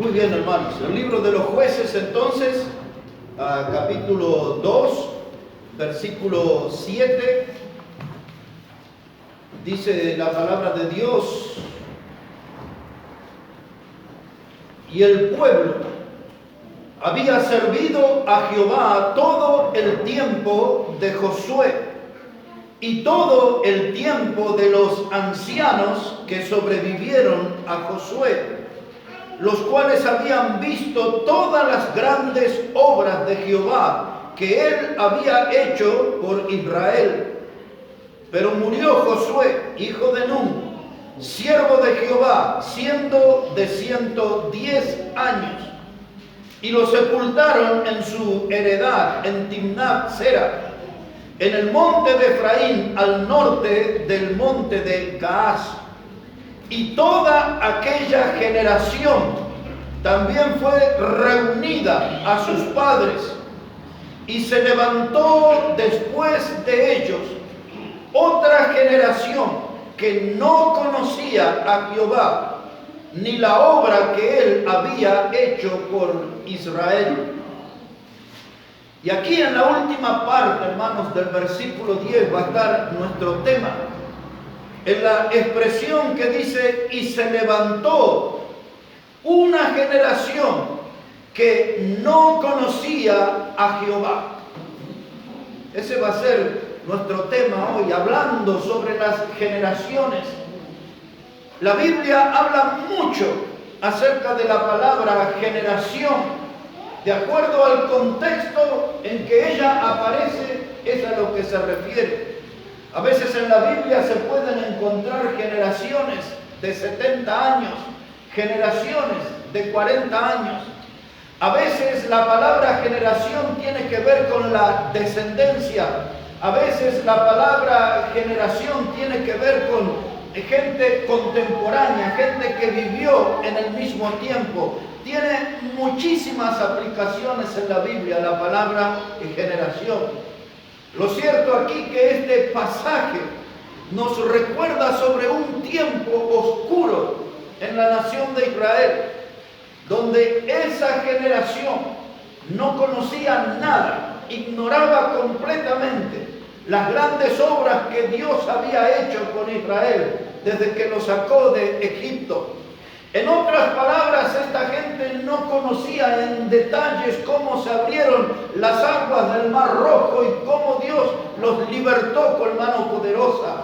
Muy bien, hermanos. El libro de los Jueces, entonces, capítulo 2, versículo 7, dice la palabra de Dios: y el pueblo había servido a Jehová todo el tiempo de Josué y todo el tiempo de los ancianos que sobrevivieron a Josué, los cuales habían visto todas las grandes obras de Jehová que él había hecho por Israel. Pero murió Josué, hijo de Nun, siervo de Jehová, siendo de 110 años, y lo sepultaron en su heredad en Timnat Sera, en el monte de Efraín, al norte del monte de Gaas. Y toda aquella generación también fue reunida a sus padres, y se levantó después de ellos otra generación que no conocía a Jehová, ni la obra que él había hecho por Israel. Y aquí en la última parte, hermanos, del versículo 10 va a estar nuestro tema. En la expresión que dice: y se levantó una generación que no conocía a Jehová. Ese va a ser nuestro tema hoy, hablando sobre las generaciones. La Biblia habla mucho acerca de la palabra generación. De acuerdo al contexto en que ella aparece, es a lo que se refiere. A veces en la Biblia se pueden encontrar generaciones de 70 años, generaciones de 40 años. A veces la palabra generación tiene que ver con la descendencia. A veces la palabra generación tiene que ver con gente contemporánea, gente que vivió en el mismo tiempo. Tiene muchísimas aplicaciones en la Biblia la palabra generación. Lo cierto aquí que este pasaje nos recuerda sobre un tiempo oscuro en la nación de Israel, donde esa generación no conocía nada, ignoraba completamente las grandes obras que Dios había hecho con Israel desde que lo sacó de Egipto. En otras palabras, esta gente no conocía en detalles cómo se abrieron las aguas del Mar Rojo y cómo Dios los libertó con mano poderosa.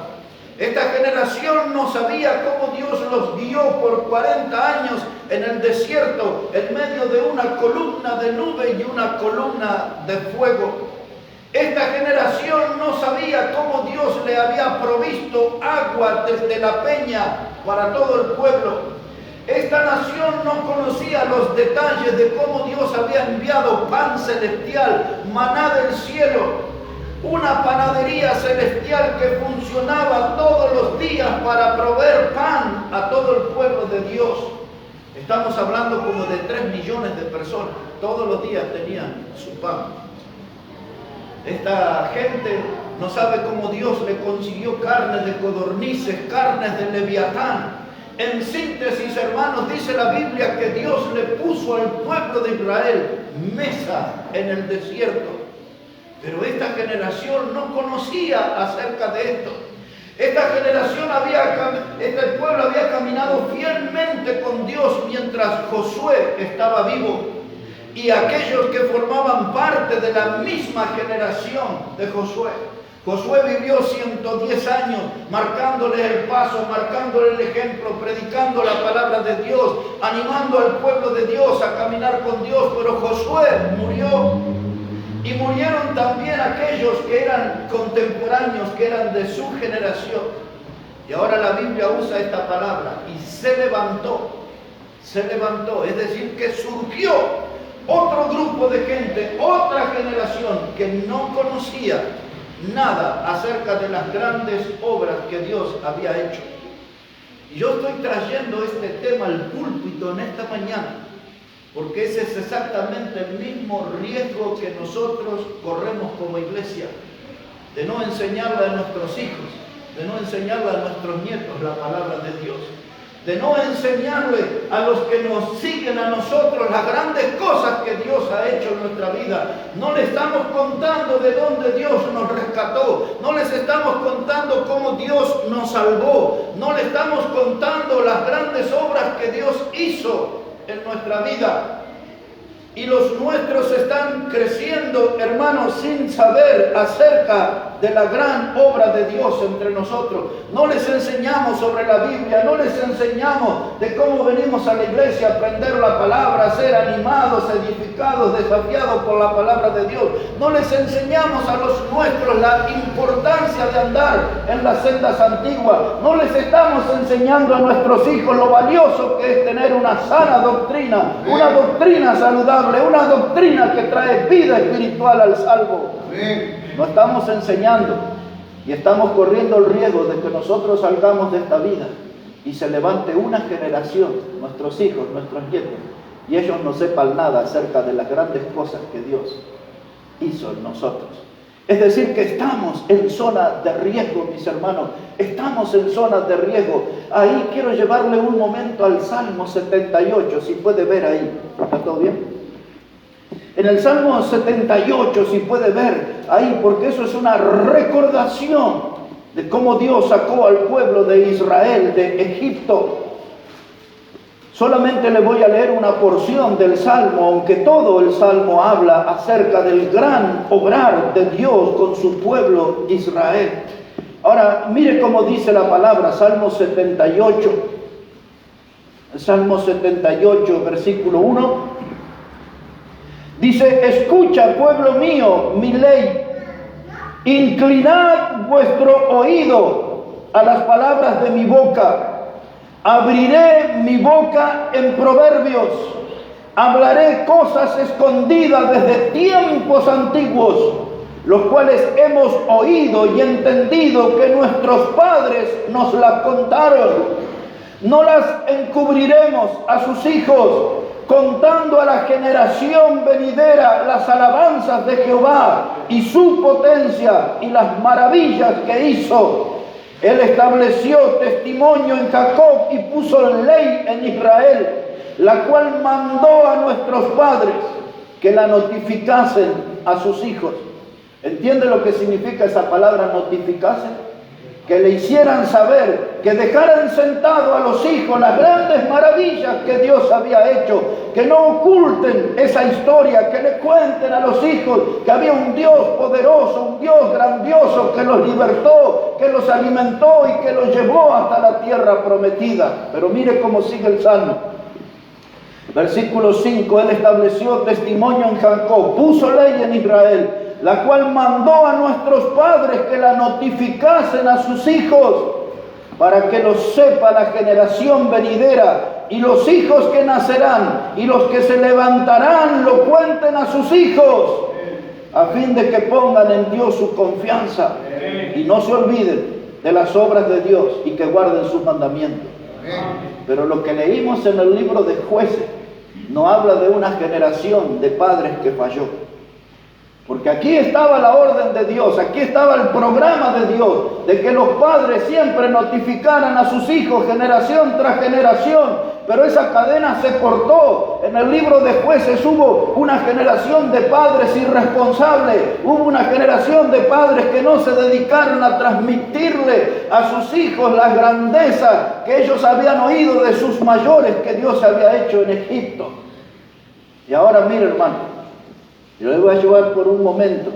Esta generación no sabía cómo Dios los guió por 40 años en el desierto, en medio de una columna de nube y una columna de fuego. Esta generación no sabía cómo Dios le había provisto agua desde la peña para todo el pueblo. Esta nación no conocía los detalles de cómo Dios había enviado pan celestial, maná del cielo, una panadería celestial que funcionaba todos los días para proveer pan a todo el pueblo de Dios. Estamos hablando como de 3 millones de personas. Todos los días tenían su pan. Esta gente no sabe cómo Dios le consiguió carnes de codornices, carnes de leviatán. En síntesis, hermanos, dice la Biblia que Dios le puso al pueblo de Israel mesa en el desierto. Pero esta generación no conocía acerca de esto. Esta generación este pueblo había caminado fielmente con Dios mientras Josué estaba vivo. Y aquellos que formaban parte de la misma generación de Josué. Josué vivió 110 años marcándole el paso, marcándole el ejemplo, predicando la palabra de Dios, animando al pueblo de Dios a caminar con Dios. Pero Josué murió, y murieron también aquellos que eran contemporáneos, que eran de su generación. Y ahora la Biblia usa esta palabra: y se levantó, es decir, que surgió otro grupo de gente, otra generación que no conocía nada acerca de las grandes obras que Dios había hecho. Y yo estoy trayendo este tema al púlpito en esta mañana porque ese es exactamente el mismo riesgo que nosotros corremos como iglesia, de no enseñarle a nuestros hijos, de no enseñarle a nuestros nietos la palabra de Dios. de no enseñarle a los que nos siguen a nosotros las grandes cosas que Dios ha hecho en nuestra vida. No le estamos contando de dónde Dios nos rescató, no les estamos contando cómo Dios nos salvó, no le estamos contando las grandes obras que Dios hizo en nuestra vida. Y los nuestros están creciendo, hermanos, sin saber acerca de la gran obra de Dios entre nosotros. No les enseñamos sobre la Biblia, no les enseñamos de cómo venimos a la iglesia a aprender la palabra, a ser animados, edificados, desafiados por la palabra de Dios. No les enseñamos a los nuestros la importancia de andar en las sendas antiguas. No les estamos enseñando a nuestros hijos lo valioso que es tener una sana doctrina, una doctrina saludable, una doctrina que trae vida espiritual al salvo. No estamos enseñando y estamos corriendo el riesgo de que nosotros salgamos de esta vida y se levante una generación, nuestros hijos, nuestros nietos, y ellos no sepan nada acerca de las grandes cosas que Dios hizo en nosotros. Es decir, que estamos en zona de riesgo, mis hermanos, estamos en zona de riesgo. Ahí quiero llevarle un momento al Salmo 78, si puede ver ahí. ¿Está todo bien? En el Salmo 78, si puede ver ahí, porque eso es una recordación de cómo Dios sacó al pueblo de Israel de Egipto. Solamente le voy a leer una porción del Salmo, aunque todo el Salmo habla acerca del gran obrar de Dios con su pueblo Israel. Ahora, mire cómo dice la palabra, Salmo 78. Salmo 78, versículo 1. Dice: escucha, pueblo mío, mi ley, inclinad vuestro oído a las palabras de mi boca. Abriré mi boca en proverbios, hablaré cosas escondidas desde tiempos antiguos, los cuales hemos oído y entendido que nuestros padres nos las contaron. No las encubriremos a sus hijos, contando a la generación venidera las alabanzas de Jehová y su potencia y las maravillas que hizo. Él estableció testimonio en Jacob y puso ley en Israel, la cual mandó a nuestros padres que la notificasen a sus hijos. ¿Entiende lo que significa esa palabra notificasen? Que le hicieran saber, que dejaran sentado a los hijos las grandes maravillas que Dios había hecho, que no oculten esa historia, que le cuenten a los hijos que había un Dios poderoso, un Dios grandioso que los libertó, que los alimentó y que los llevó hasta la tierra prometida. Pero mire cómo sigue el Salmo. Versículo 5, Él estableció testimonio en Jacob, puso ley en Israel, la cual mandó a nuestros padres que la notificasen a sus hijos, para que lo sepa la generación venidera, y los hijos que nacerán, y los que se levantarán, lo cuenten a sus hijos, a fin de que pongan en Dios su confianza, y no se olviden de las obras de Dios, y que guarden sus mandamientos. Pero lo que leímos en el libro de Jueces, no habla de una generación de padres que falló. Porque aquí estaba la orden de Dios, aquí estaba el programa de Dios, de que los padres siempre notificaran a sus hijos generación tras generación, pero esa cadena se cortó. En el libro de Jueces hubo una generación de padres irresponsables, hubo una generación de padres que no se dedicaron a transmitirle a sus hijos la grandeza que ellos habían oído de sus mayores que Dios había hecho en Egipto. Y ahora mire, hermano, yo le voy a llevar por un momento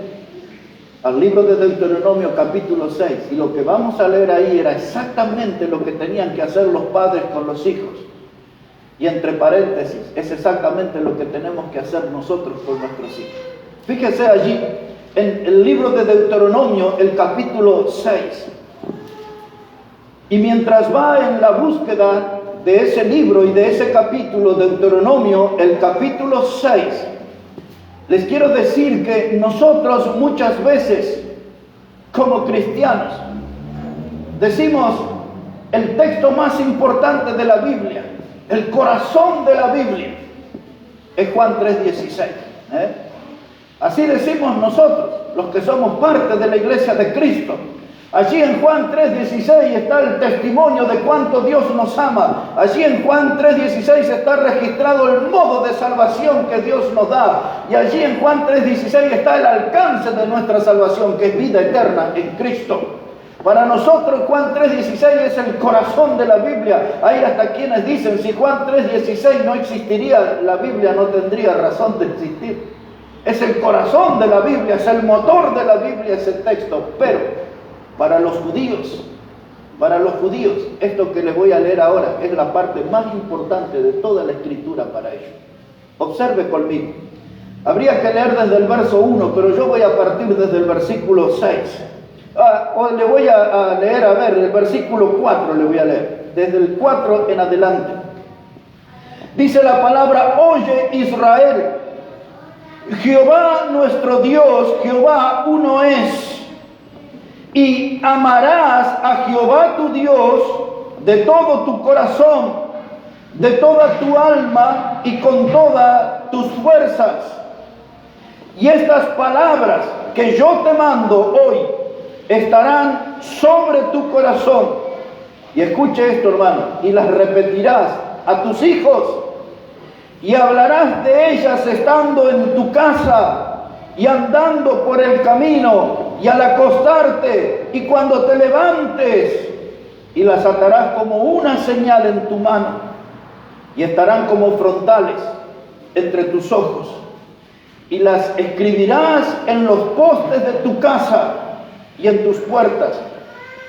al libro de Deuteronomio capítulo 6, y lo que vamos a leer ahí era exactamente lo que tenían que hacer los padres con los hijos. Y entre paréntesis, es exactamente lo que tenemos que hacer nosotros con nuestros hijos. Fíjese allí, en el libro de Deuteronomio, el capítulo 6. Y mientras va en la búsqueda de ese libro y de ese capítulo, Deuteronomio, el capítulo 6, les quiero decir que nosotros muchas veces, como cristianos, decimos el texto más importante de la Biblia, el corazón de la Biblia, es Juan 3:16. Así decimos nosotros, los que somos parte de la iglesia de Cristo. Allí en Juan 3:16 está el testimonio de cuánto Dios nos ama. Allí en Juan 3:16 está registrado el modo de salvación que Dios nos da. Y allí en Juan 3:16 está el alcance de nuestra salvación, que es vida eterna en Cristo. Para nosotros Juan 3:16 es el corazón de la Biblia. Hay hasta quienes dicen, si Juan 3:16 no existiría, la Biblia no tendría razón de existir. Es el corazón de la Biblia, es el motor de la Biblia ese texto. Pero para los judíos, esto que les voy a leer ahora es la parte más importante de toda la Escritura para ellos. Observe conmigo. Habría que leer desde el verso 1, pero yo voy a partir desde el versículo 6. Le voy a leer, el versículo 4 le voy a leer, desde el 4 en adelante. Dice la palabra: oye Israel, Jehová nuestro Dios, Jehová uno es. Y amarás a Jehová tu Dios de todo tu corazón, de toda tu alma y con todas tus fuerzas. Y estas palabras que yo te mando hoy estarán sobre tu corazón. Y escuche esto, hermano, y las repetirás a tus hijos, y hablarás de ellas estando en tu casa y andando por el camino y al acostarte y cuando te levantes, y las atarás como una señal en tu mano y estarán como frontales entre tus ojos, y las escribirás en los postes de tu casa y en tus puertas.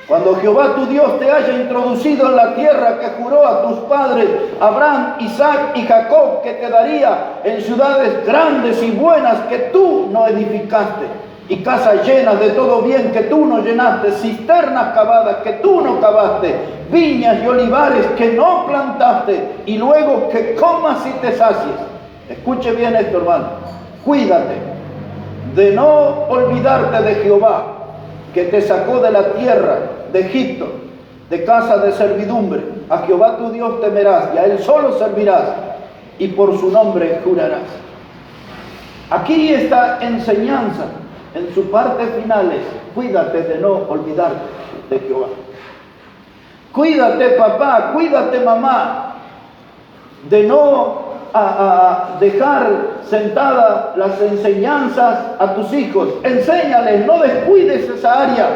Cuando Jehová tu Dios te haya introducido en la tierra que juró a tus padres, Abraham, Isaac y Jacob, que te daría, en ciudades grandes y buenas que tú no edificaste, y casas llenas de todo bien que tú no llenaste, cisternas cavadas que tú no cavaste, viñas y olivares que no plantaste, y luego que comas y te sacies. Escuche bien esto, hermano. Cuídate de no olvidarte de Jehová, que te sacó de la tierra de Egipto, de casa de servidumbre. A Jehová tu Dios temerás, y a Él solo servirás, y por su nombre jurarás. Aquí esta enseñanza, en su parte final, es: cuídate de no olvidarte de Jehová. Cuídate, papá, cuídate, mamá, de no dejar sentadas las enseñanzas a tus hijos. Enséñales, no descuides esa área.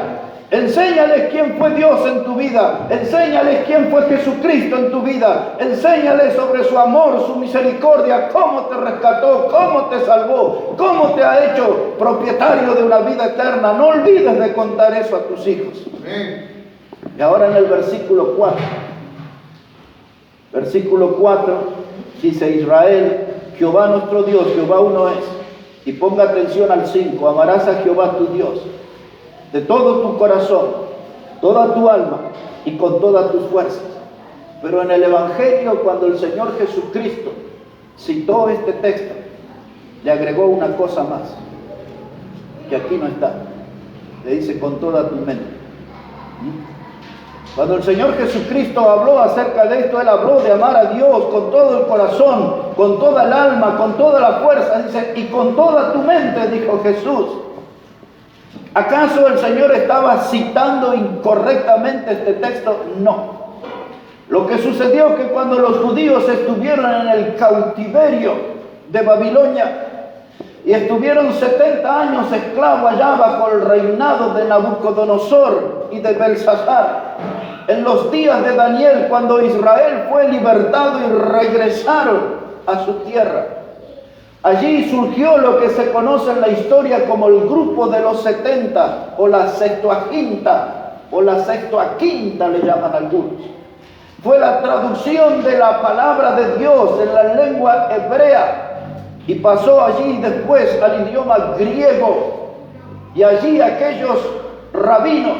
Enséñales quién fue Dios en tu vida. Enséñales quién fue Jesucristo en tu vida. Enséñales sobre su amor, su misericordia, cómo te rescató, cómo te salvó, cómo te ha hecho propietario de una vida eterna. No olvides de contar eso a tus hijos. Y ahora en el versículo 4. Versículo 4 dice: Israel, Jehová nuestro Dios, Jehová uno es. Y ponga atención al 5. Amarás a Jehová tu Dios de todo tu corazón, toda tu alma y con todas tus fuerzas. Pero en el Evangelio, cuando el Señor Jesucristo citó este texto, le agregó una cosa más, que aquí no está. Le dice: con toda tu mente. Cuando el Señor Jesucristo habló acerca de esto, Él habló de amar a Dios con todo el corazón, con toda el alma, con toda la fuerza. Dice: y con toda tu mente, dijo Jesús. ¿Acaso el Señor estaba citando incorrectamente este texto? No. Lo que sucedió es que cuando los judíos estuvieron en el cautiverio de Babilonia y estuvieron 70 años esclavos allá bajo el reinado de Nabucodonosor y de Belsasar, en los días de Daniel, cuando Israel fue libertado y regresaron a su tierra, allí surgió lo que se conoce en la historia como el grupo de los 70, o la Septuaginta, o la Sextuaquinta le llaman algunos. Fue la traducción de la palabra de Dios en la lengua hebrea, y pasó allí después al idioma griego. Y allí aquellos rabinos,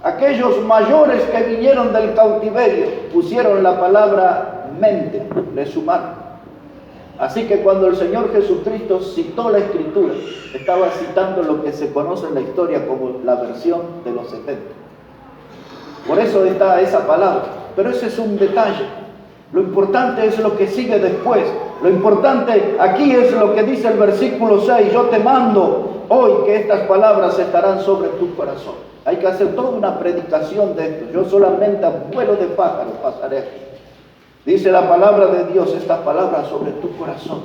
aquellos mayores que vinieron del cautiverio, pusieron la palabra mente, le sumaron. Así que cuando el Señor Jesucristo citó la Escritura, estaba citando lo que se conoce en la historia como la versión de los 70. Por eso está esa palabra. Pero ese es un detalle. Lo importante es lo que sigue después. Lo importante aquí es lo que dice el versículo 6. Yo te mando hoy que estas palabras estarán sobre tu corazón. Hay que hacer toda una predicación de esto. Yo solamente a vuelo de pájaro pasaré aquí. Dice la palabra de Dios, estas palabras sobre tu corazón.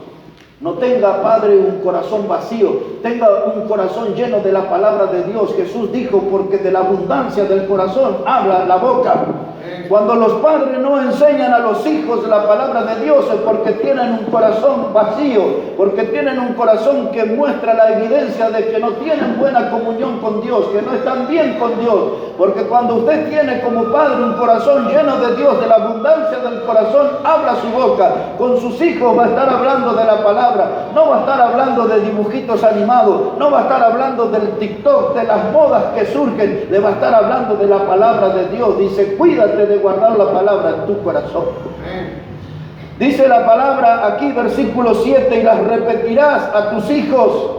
No tenga, Padre, un corazón vacío, tenga un corazón lleno de la palabra de Dios. Jesús dijo, porque de la abundancia del corazón habla la boca. Cuando los padres no enseñan a los hijos la palabra de Dios es porque tienen un corazón vacío, porque tienen un corazón que muestra la evidencia de que no tienen buena comunión con Dios, que no están bien con Dios. Porque cuando usted tiene como padre un corazón lleno de Dios, de la abundancia del corazón, habla su boca. Con sus hijos va a estar hablando de la palabra, no va a estar hablando de dibujitos animados, no va a estar hablando del TikTok, de las modas que surgen, le va a estar hablando de la palabra de Dios. Dice, cuídate de guardar la palabra en tu corazón. Dice la palabra aquí, versículo 7, y las repetirás a tus hijos.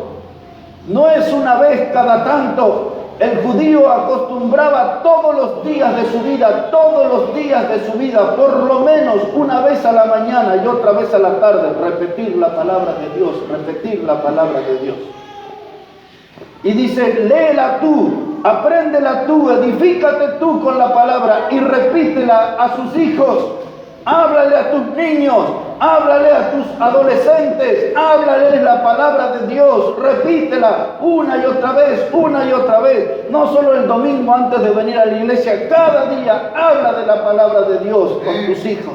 No es una vez cada tanto. El judío acostumbraba todos los días de su vida, por lo menos una vez a la mañana y otra vez a la tarde, repetir la palabra de Dios, repetir la palabra de Dios. Y dice, léela tú, apréndela tú, edifícate tú con la palabra y repítela a sus hijos. Háblale a tus niños, háblale a tus adolescentes, háblale la palabra de Dios, repítela una y otra vez, no solo el domingo antes de venir a la iglesia, cada día habla de la palabra de Dios con tus hijos.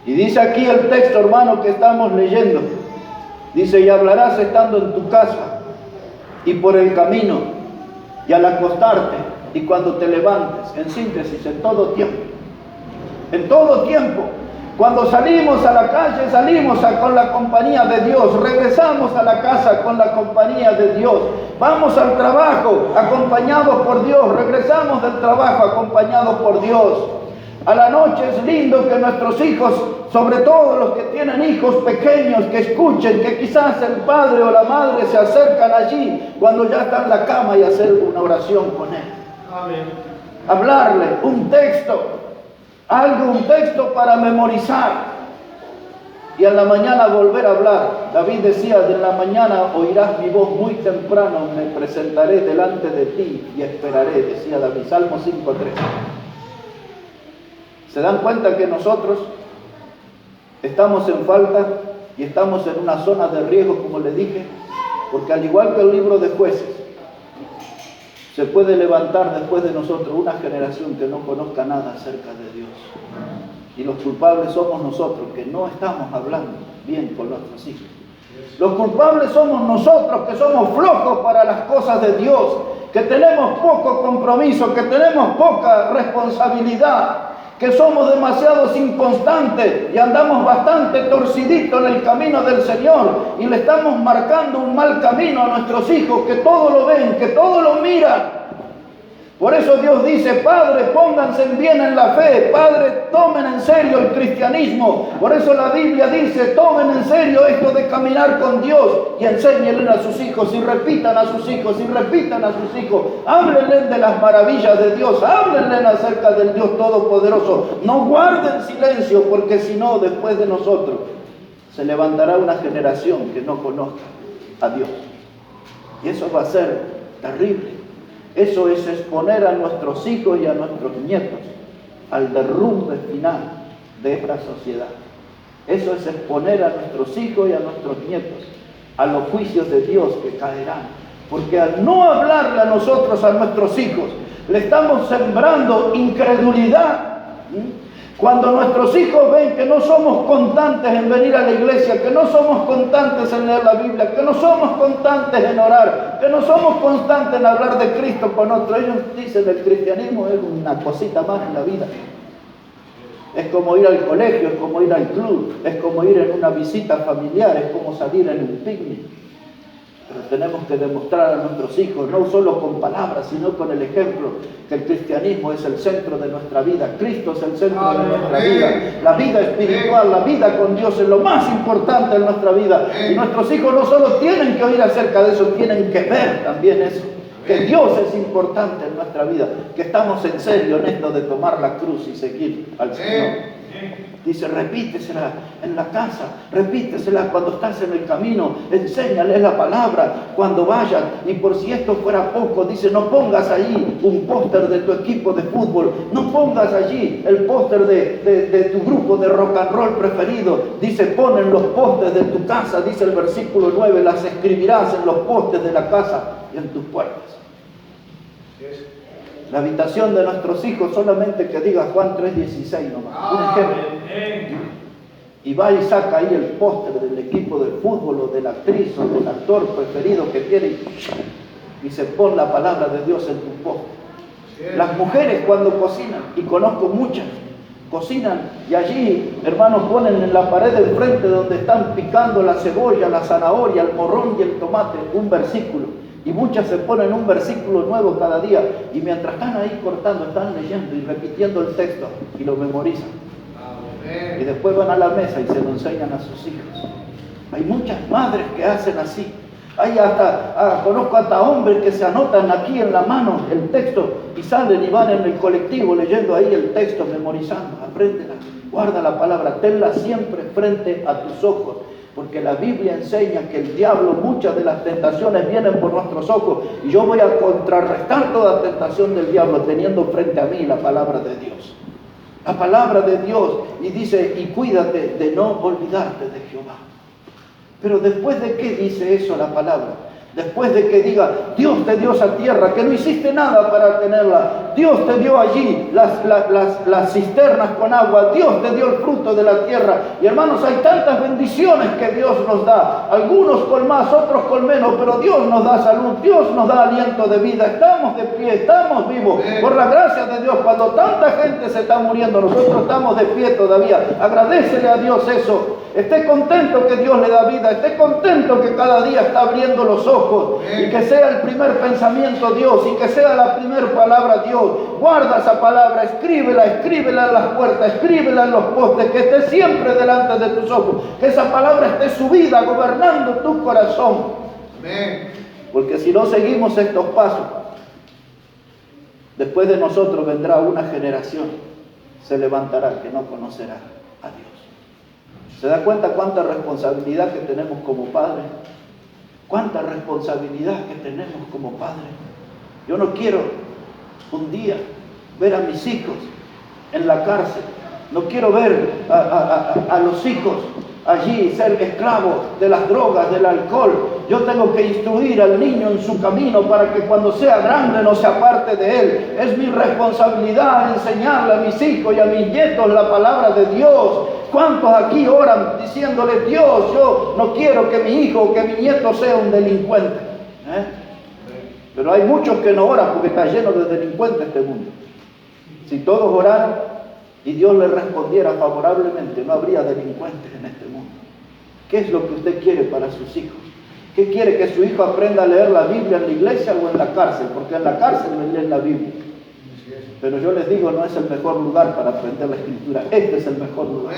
Y dice aquí el texto, hermano, que estamos leyendo, dice, y hablarás estando en tu casa y por el camino y al acostarte y cuando te levantes, en síntesis, en todo tiempo. En todo tiempo, cuando salimos a la calle, salimos con la compañía de Dios, regresamos a la casa con la compañía de Dios, vamos al trabajo acompañados por Dios, regresamos del trabajo acompañados por Dios. A la noche es lindo que nuestros hijos, sobre todo los que tienen hijos pequeños, que escuchen que quizás el padre o la madre se acercan allí cuando ya está en la cama y hacer una oración con él. Amén. Hablarle un texto para memorizar y en la mañana volver a hablar. David decía, de la mañana oirás mi voz muy temprano, me presentaré delante de ti y esperaré, decía David, Salmo 5:3. ¿Se dan cuenta que nosotros estamos en falta y estamos en una zona de riesgo, como le dije? Porque al igual que el libro de Jueces, se puede levantar después de nosotros una generación que no conozca nada acerca de Dios. Y los culpables somos nosotros, que no estamos hablando bien con nuestros hijos. Los culpables somos nosotros, que somos flojos para las cosas de Dios, que tenemos poco compromiso, que tenemos poca responsabilidad, que somos demasiados inconstantes y andamos bastante torciditos en el camino del Señor y le estamos marcando un mal camino a nuestros hijos, que todo lo ven, que todo lo miran. Por eso Dios dice, padres, pónganse bien en la fe, padres, tomen en serio el cristianismo. Por eso la Biblia dice, tomen en serio esto de caminar con Dios y enséñenle a sus hijos y repitan a sus hijos y repitan a sus hijos. Háblenle de las maravillas de Dios, háblenle acerca del Dios Todopoderoso. No guarden silencio, porque si no, después de nosotros se levantará una generación que no conozca a Dios. Y eso va a ser terrible. Eso es exponer a nuestros hijos y a nuestros nietos al derrumbe final de esta sociedad. Eso es exponer a nuestros hijos y a nuestros nietos a los juicios de Dios que caerán. Porque al no hablarle a nosotros, a nuestros hijos, le estamos sembrando incredulidad. Cuando nuestros hijos ven que no somos constantes en venir a la iglesia, que no somos constantes en leer la Biblia, que no somos constantes en orar, que no somos constantes en hablar de Cristo con otros, ellos dicen el cristianismo es una cosita más en la vida. Es como ir al colegio, es como ir al club, es como ir en una visita familiar, es como salir en un picnic. Pero tenemos que demostrar a nuestros hijos, no solo con palabras, sino con el ejemplo, que el cristianismo es el centro de nuestra vida. Cristo es el centro de nuestra vida. La vida espiritual, la vida con Dios es lo más importante en nuestra vida. Y nuestros hijos no solo tienen que oír acerca de eso, tienen que ver también eso. Que Dios es importante en nuestra vida. Que estamos en serio en esto de tomar la cruz y seguir al Señor. Dice, repítesela en la casa, repítesela cuando estás en el camino, enséñale la palabra cuando vayas. Y por si esto fuera poco, dice, no pongas allí un póster de tu equipo de fútbol, no pongas allí el póster de tu grupo de rock and roll preferido. Dice, pon en los postes de tu casa, dice el versículo 9, las escribirás en los postes de la casa y en tus puertas. La habitación de nuestros hijos solamente que diga Juan 3:16 nomás, un ejemplo. Y va y saca ahí el póster del equipo de fútbol o de la actriz o del actor preferido que tiene y se pone la palabra de Dios en tu póster. Las mujeres cuando cocinan, y conozco muchas, cocinan y allí, hermanos, ponen en la pared del frente donde están picando la cebolla, la zanahoria, el morrón y el tomate, un versículo. Y muchas se ponen un versículo nuevo cada día. Y mientras están ahí cortando, están leyendo y repitiendo el texto y lo memorizan. Y después van a la mesa y se lo enseñan a sus hijos. Hay muchas madres que hacen así. Hay conozco hasta hombres que se anotan aquí en la mano el texto y salen y van en el colectivo leyendo ahí el texto, memorizando. Apréndela, guarda la palabra, tenla siempre frente a tus ojos. Porque la Biblia enseña que el diablo, muchas de las tentaciones vienen por nuestros ojos. Y yo voy a contrarrestar toda tentación del diablo teniendo frente a mí la palabra de Dios. La palabra de Dios. Y dice, y cuídate de no olvidarte de Jehová. Pero después de qué dice eso la palabra, después de que diga, Dios te dio esa tierra, que no hiciste nada para tenerla, Dios te dio allí las cisternas con agua, Dios te dio el fruto de la tierra. Y hermanos, hay tantas bendiciones que Dios nos da, algunos con más, otros con menos, pero Dios nos da salud, Dios nos da aliento de vida, estamos de pie, estamos vivos, por la gracia de Dios. Cuando tanta gente se está muriendo, nosotros estamos de pie todavía. Agradécele a Dios eso. Esté contento que Dios le da vida, esté contento que cada día está abriendo los ojos y que sea el primer pensamiento Dios y que sea la primera palabra Dios. Guarda esa palabra, escríbela en las puertas, escríbela en los postes, que esté siempre delante de tus ojos, que esa palabra esté subida, gobernando tu corazón. Porque si no seguimos estos pasos, después de nosotros vendrá una generación, se levantará que no conocerá a Dios. ¿Se da cuenta cuánta responsabilidad que tenemos como padres? ¿Cuánta responsabilidad que tenemos como padres? Yo no quiero un día ver a mis hijos en la cárcel. No quiero ver a los hijos allí ser esclavos de las drogas, del alcohol. Yo tengo que instruir al niño en su camino para que cuando sea grande no se aparte de él. Es mi responsabilidad enseñarle a mis hijos y a mis nietos la palabra de Dios. ¿Cuántos aquí oran diciéndole, Dios, yo no quiero que mi hijo o que mi nieto sea un delincuente? Pero hay muchos que no oran porque está lleno de delincuentes este mundo. Si todos oraran y Dios les respondiera favorablemente, no habría delincuentes en este mundo. ¿Qué es lo que usted quiere para sus hijos? ¿Qué quiere? ¿Que su hijo aprenda a leer la Biblia en la iglesia o en la cárcel? Porque en la cárcel leen la Biblia. Pero yo les digo, no es el mejor lugar para aprender la Escritura. Este es el mejor lugar.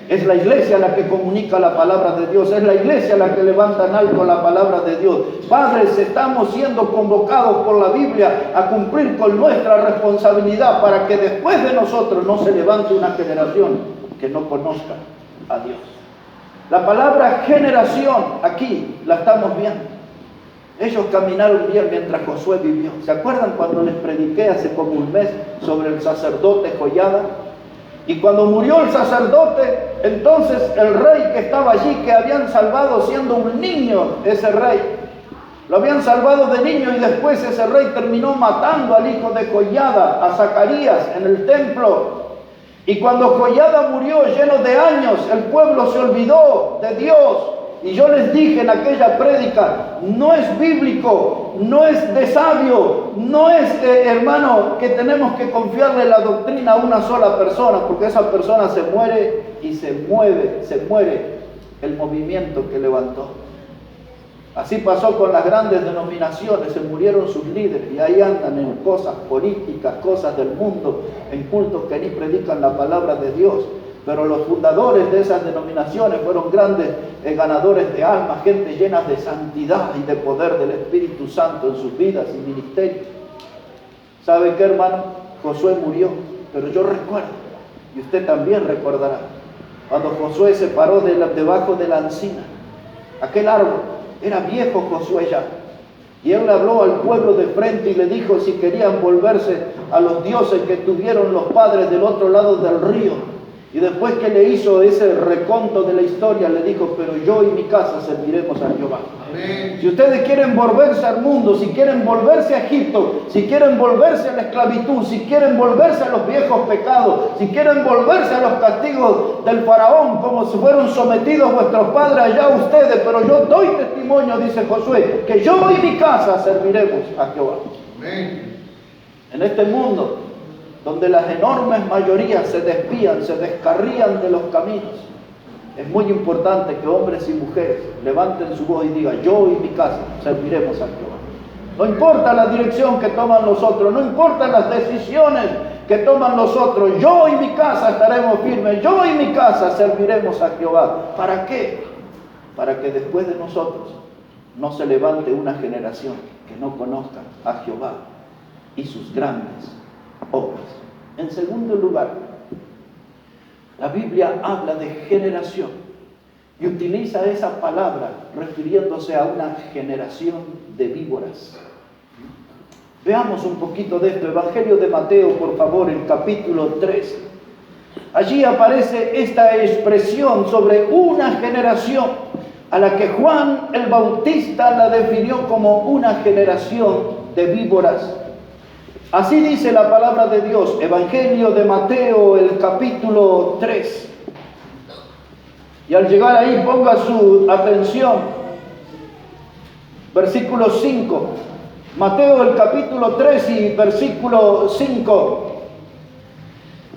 Es la iglesia la que comunica la palabra de Dios. Es la iglesia la que levanta en alto la palabra de Dios. Padres, estamos siendo convocados por la Biblia a cumplir con nuestra responsabilidad para que después de nosotros no se levante una generación que no conozca a Dios. La palabra generación aquí la estamos viendo. Ellos caminaron bien mientras Josué vivió. ¿Se acuerdan cuando les prediqué hace como un mes sobre el sacerdote Joiada? Y cuando murió el sacerdote, entonces el rey que estaba allí, que habían salvado siendo un niño, ese rey, lo habían salvado de niño y después ese rey terminó matando al hijo de Joiada, a Zacarías, en el templo. Y cuando Joiada murió lleno de años, el pueblo se olvidó de Dios. Y yo les dije en aquella prédica, no es bíblico, no es de sabio, no es, hermano, que tenemos que confiarle la doctrina a una sola persona, porque esa persona se muere y se muere el movimiento que levantó. Así pasó con las grandes denominaciones, se murieron sus líderes y ahí andan en cosas políticas, cosas del mundo, en cultos que ni predican la palabra de Dios. Pero los fundadores de esas denominaciones fueron grandes ganadores de almas, gente llena de santidad y de poder del Espíritu Santo en sus vidas y ministerios. ¿Sabe qué, hermano? Josué murió, pero yo recuerdo, y usted también recordará, cuando Josué se paró debajo de la encina. Aquel árbol, era viejo Josué ya. Y él le habló al pueblo de frente y le dijo si querían volverse a los dioses que tuvieron los padres del otro lado del río. Y después que le hizo ese reconto de la historia, le dijo, pero yo y mi casa serviremos a Jehová. Amén. Si ustedes quieren volverse al mundo, si quieren volverse a Egipto, si quieren volverse a la esclavitud, si quieren volverse a los viejos pecados, si quieren volverse a los castigos del faraón, como si fueron sometidos vuestros padres, allá ustedes, pero yo doy testimonio, dice Josué, que yo y mi casa serviremos a Jehová. Amén. En este mundo, donde las enormes mayorías se desvían, se descarrían de los caminos, es muy importante que hombres y mujeres levanten su voz y digan, yo y mi casa serviremos a Jehová. No importa la dirección que toman los otros, no importa las decisiones que toman los otros, yo y mi casa estaremos firmes, yo y mi casa serviremos a Jehová. ¿Para qué? Para que después de nosotros no se levante una generación que no conozca a Jehová y sus grandes obras. En segundo lugar, la Biblia habla de generación y utiliza esa palabra refiriéndose a una generación de víboras. Veamos un poquito de esto. Evangelio de Mateo, por favor, el capítulo 3. Allí aparece esta expresión sobre una generación a la que Juan el Bautista la definió como una generación de víboras. Así dice la palabra de Dios, Evangelio de Mateo, el capítulo 3. Y al llegar ahí, ponga su atención. Versículo 5. Mateo, el capítulo 3 y versículo 5.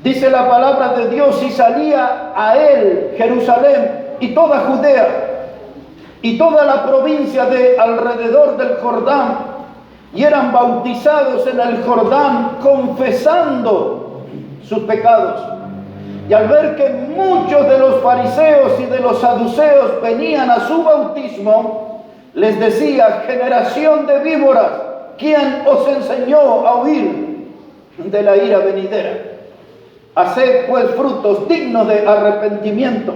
Dice la palabra de Dios, y salía a él Jerusalén y toda Judea y toda la provincia de alrededor del Jordán, y eran bautizados en el Jordán, confesando sus pecados. Y al ver que muchos de los fariseos y de los saduceos venían a su bautismo, les decía, generación de víboras, ¿quién os enseñó a huir de la ira venidera? Haced pues frutos dignos de arrepentimiento.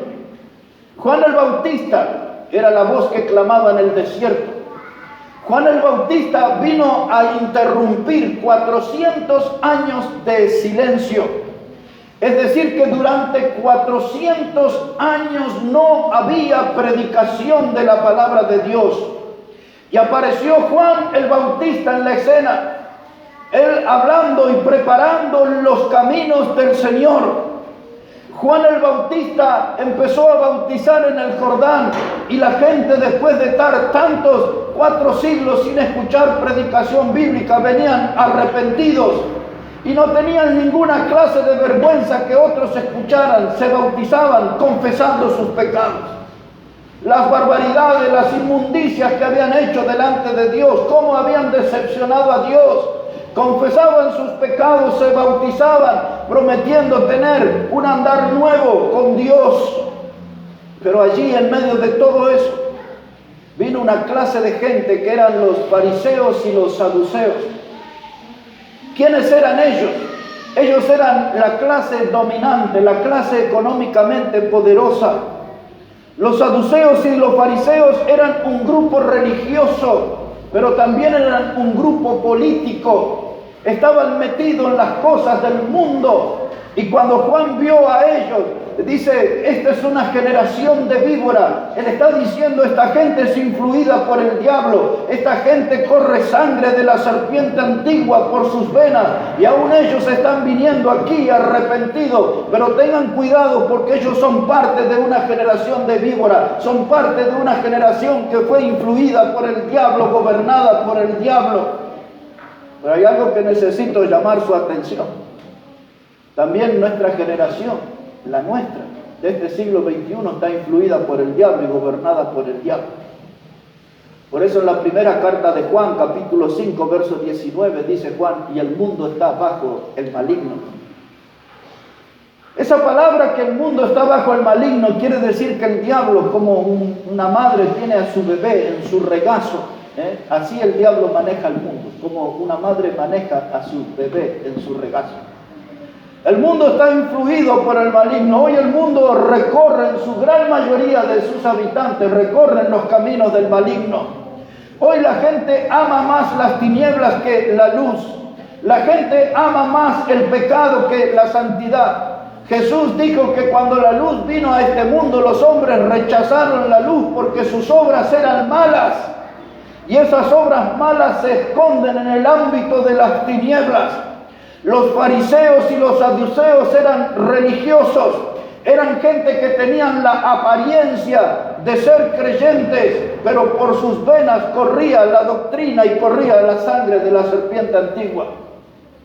Juan el Bautista era la voz que clamaba en el desierto. Juan el Bautista vino a interrumpir 400 años de silencio. Es decir, que durante 400 años no había predicación de la palabra de Dios. Y apareció Juan el Bautista en la escena, él hablando y preparando los caminos del Señor. Juan el Bautista empezó a bautizar en el Jordán y la gente, después de estar 4 siglos sin escuchar predicación bíblica, venían arrepentidos y no tenían ninguna clase de vergüenza que otros escucharan, se bautizaban confesando sus pecados, las barbaridades, las inmundicias que habían hecho delante de Dios, cómo habían decepcionado a Dios. Confesaban sus pecados, se bautizaban, prometiendo tener un andar nuevo con Dios. Pero allí, en medio de todo eso, vino una clase de gente que eran los fariseos y los saduceos. ¿Quiénes eran ellos? Ellos eran la clase dominante, la clase económicamente poderosa. Los saduceos y los fariseos eran un grupo religioso, pero también eran un grupo político. Estaban metidos en las cosas del mundo. Y cuando Juan vio a ellos, dice, esta es una generación de víbora. Él está diciendo, esta gente es influida por el diablo. Esta gente corre sangre de la serpiente antigua por sus venas. Y aún ellos están viniendo aquí arrepentidos. Pero tengan cuidado, porque ellos son parte de una generación de víbora. Son parte de una generación que fue influida por el diablo, gobernada por el diablo. Pero hay algo que necesito llamar su atención. También nuestra generación, la nuestra, de este siglo XXI, está influida por el diablo y gobernada por el diablo. Por eso en la primera carta de Juan, capítulo 5, verso 19, dice Juan, y el mundo está bajo el maligno. Esa palabra, que el mundo está bajo el maligno, quiere decir que el diablo, como una madre tiene a su bebé en su regazo, así el diablo maneja el mundo, como una madre maneja a su bebé en su regazo. El mundo está influido por el maligno. Hoy el mundo recorre, en su gran mayoría de sus habitantes, recorren los caminos del maligno. Hoy la gente ama más las tinieblas que la luz. La gente ama más el pecado que la santidad. Jesús dijo que cuando la luz vino a este mundo, los hombres rechazaron la luz porque sus obras eran malas. Y esas obras malas se esconden en el ámbito de las tinieblas. Los fariseos y los saduceos eran religiosos. Eran gente que tenían la apariencia de ser creyentes, pero por sus venas corría la doctrina y corría la sangre de la serpiente antigua.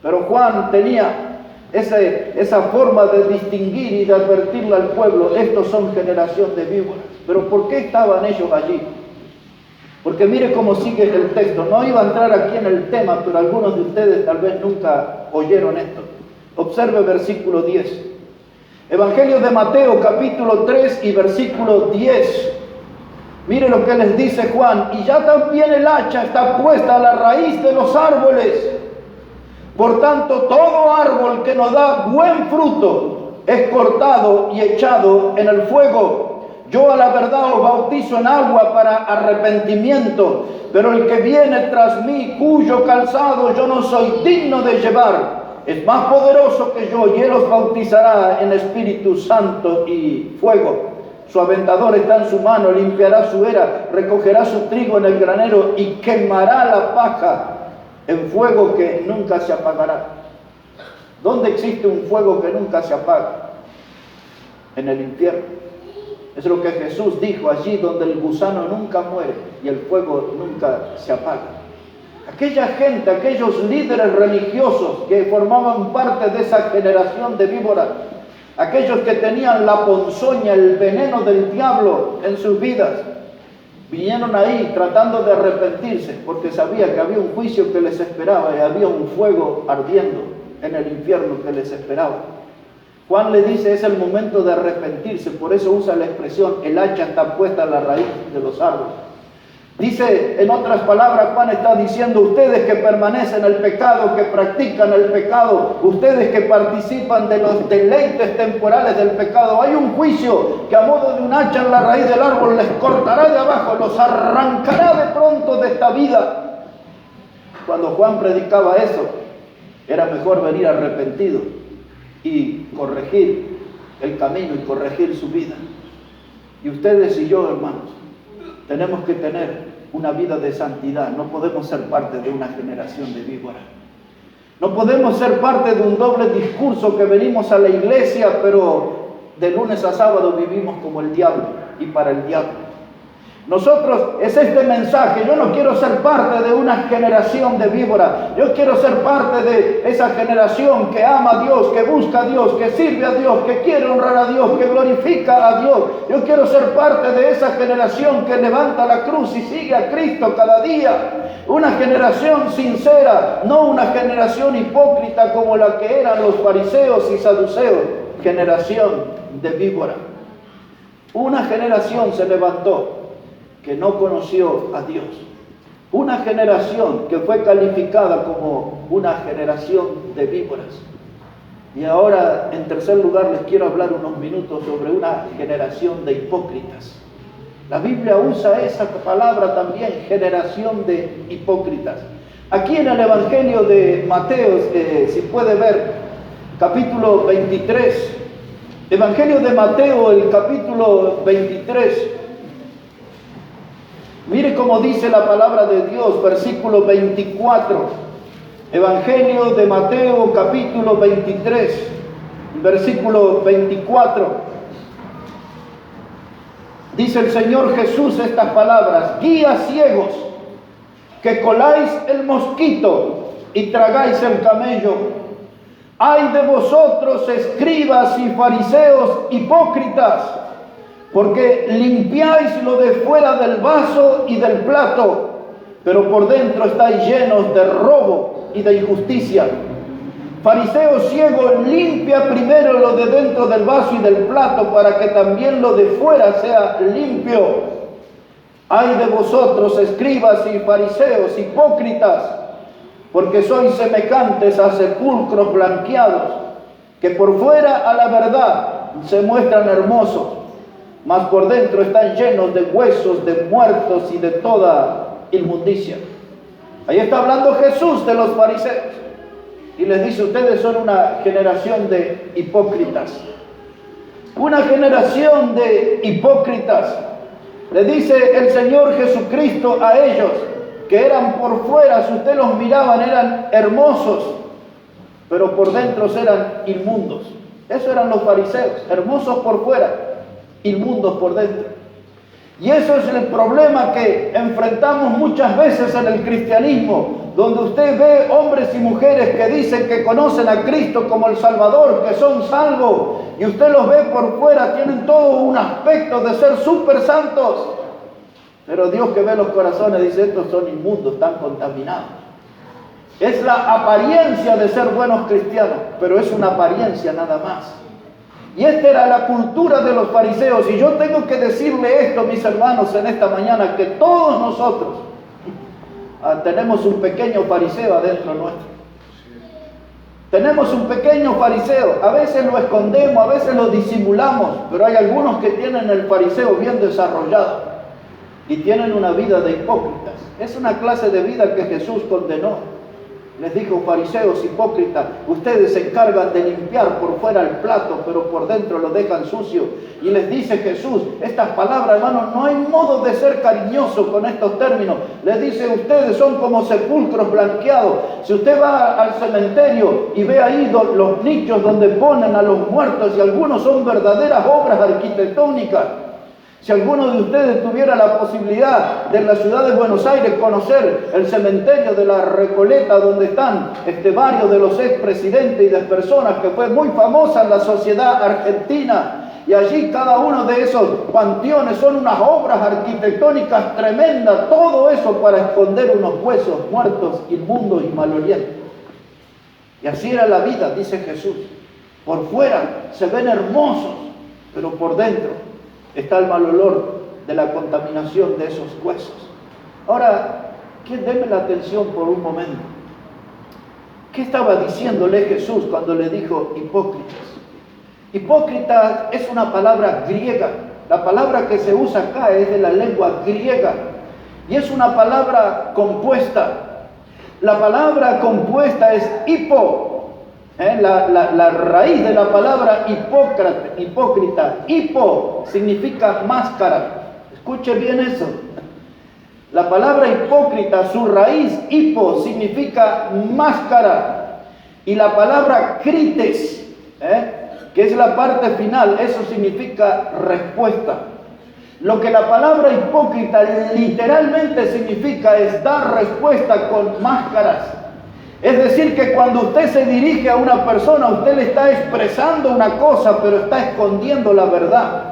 Pero Juan tenía esa forma de distinguir y de advertirle al pueblo: estos son generación de víboras. Pero ¿por qué estaban ellos allí? Porque mire cómo sigue el texto. No iba a entrar aquí en el tema, pero algunos de ustedes tal vez nunca oyeron esto. Observe versículo 10. Evangelio de Mateo, capítulo 3 y versículo 10. Mire lo que les dice Juan: y ya también el hacha está puesta a la raíz de los árboles. Por tanto, todo árbol que no da buen fruto es cortado y echado en el fuego. Yo a la verdad os bautizo en agua para arrepentimiento, pero el que viene tras mí, cuyo calzado yo no soy digno de llevar, es más poderoso que yo, y él os bautizará en Espíritu Santo y fuego. Su aventador está en su mano, limpiará su era, recogerá su trigo en el granero y quemará la paja en fuego que nunca se apagará. ¿Dónde existe un fuego que nunca se apaga? En el infierno. Es lo que Jesús dijo: allí donde el gusano nunca muere y el fuego nunca se apaga. Aquella gente, aquellos líderes religiosos que formaban parte de esa generación de víboras, aquellos que tenían la ponzoña, el veneno del diablo en sus vidas, vinieron ahí tratando de arrepentirse, porque sabía que había un juicio que les esperaba y había un fuego ardiendo en el infierno que les esperaba. Juan le dice: es el momento de arrepentirse. Por eso usa la expresión: el hacha está puesta a la raíz de los árboles. Dice, en otras palabras, Juan está diciendo: ustedes que permanecen en el pecado, que practican el pecado, ustedes que participan de los deleites temporales del pecado, hay un juicio que a modo de un hacha en la raíz del árbol les cortará de abajo, los arrancará de pronto de esta vida. Cuando Juan predicaba eso, era mejor venir arrepentido y corregir el camino y corregir su vida. Y ustedes y yo, hermanos, tenemos que tener una vida de santidad. No podemos ser parte de una generación de víboras. No podemos ser parte de un doble discurso que venimos a la iglesia, pero de lunes a sábado vivimos como el diablo y para el diablo. Nosotros, es este mensaje: yo no quiero ser parte de una generación de víboras. Yo quiero ser parte de esa generación que ama a Dios, que busca a Dios, que sirve a Dios, que quiere honrar a Dios, que glorifica a Dios. Yo quiero ser parte de esa generación que levanta la cruz y sigue a Cristo cada día. Una generación sincera, no una generación hipócrita como la que eran los fariseos y saduceos. Generación de víboras. Una generación se levantó que no conoció a Dios. Una generación que fue calificada como una generación de víboras. Y ahora, en tercer lugar, les quiero hablar unos minutos sobre una generación de hipócritas. La Biblia usa esa palabra también: generación de hipócritas. Aquí en el Evangelio de Mateo, si puede ver, capítulo 23. Evangelio de Mateo, el capítulo 23. Mire cómo dice la palabra de Dios, versículo 24. Evangelio de Mateo, capítulo 23, versículo 24. Dice el Señor Jesús estas palabras: guías ciegos, que coláis el mosquito y tragáis el camello. Ay de vosotros, escribas y fariseos hipócritas, porque limpiáis lo de fuera del vaso y del plato, pero por dentro estáis llenos de robo y de injusticia. Fariseo ciego, limpia primero lo de dentro del vaso y del plato, para que también lo de fuera sea limpio. Ay de vosotros, escribas y fariseos hipócritas, porque sois semejantes a sepulcros blanqueados, que por fuera a la verdad se muestran hermosos, mas por dentro están llenos de huesos, de muertos y de toda inmundicia. Ahí está hablando Jesús de los fariseos y les dice: ustedes son una generación de hipócritas. Una generación de hipócritas. Le dice el Señor Jesucristo a ellos, que eran por fuera, si ustedes los miraban, eran hermosos, pero por dentro eran inmundos. Eso eran los fariseos, hermosos por fuera, inmundos por dentro. Y eso es el problema que enfrentamos muchas veces en el cristianismo, donde usted ve hombres y mujeres que dicen que conocen a Cristo como el Salvador, que son salvos, y usted los ve por fuera, tienen todo un aspecto de ser súper santos. Pero Dios, que ve los corazones, dice: estos son inmundos, están contaminados. Es la apariencia de ser buenos cristianos, pero es una apariencia nada más. Y esta era la cultura de los fariseos. Y yo tengo que decirle esto, mis hermanos, en esta mañana, que todos nosotros tenemos un pequeño fariseo adentro nuestro. Tenemos un pequeño fariseo. A veces lo escondemos, a veces lo disimulamos, pero hay algunos que tienen el fariseo bien desarrollado y tienen una vida de hipócritas. Es una clase de vida que Jesús condenó. Les dijo: fariseos hipócritas, ustedes se encargan de limpiar por fuera el plato, pero por dentro lo dejan sucio. Y les dice Jesús estas palabras, hermanos, no hay modo de ser cariñoso con estos términos. Les dice: ustedes son como sepulcros blanqueados. Si usted va al cementerio y ve ahí los nichos donde ponen a los muertos, y algunos son verdaderas obras arquitectónicas. Si alguno de ustedes tuviera la posibilidad de en la ciudad de Buenos Aires conocer el cementerio de la Recoleta, donde están varios de los expresidentes y de personas que fue muy famosa en la sociedad argentina, y allí cada uno de esos panteones son unas obras arquitectónicas tremendas, todo eso para esconder unos huesos muertos, inmundos y malolientes. Y así era la vida, dice Jesús. Por fuera se ven hermosos, pero por dentro está el mal olor de la contaminación de esos huesos. Ahora, denme la atención por un momento. ¿Qué estaba diciéndole Jesús cuando le dijo hipócritas? Hipócrita es una palabra griega. La palabra que se usa acá es de la lengua griega y es una palabra compuesta. La palabra compuesta es hipo. La raíz de la palabra hipócrita, hipo significa máscara. Escuche bien eso. La palabra hipócrita, su raíz hipo significa máscara, y la palabra crites, que es la parte final, eso significa respuesta. Lo que la palabra hipócrita literalmente significa es dar respuesta con máscaras. Es decir, que cuando usted se dirige a una persona, usted le está expresando una cosa, pero está escondiendo la verdad.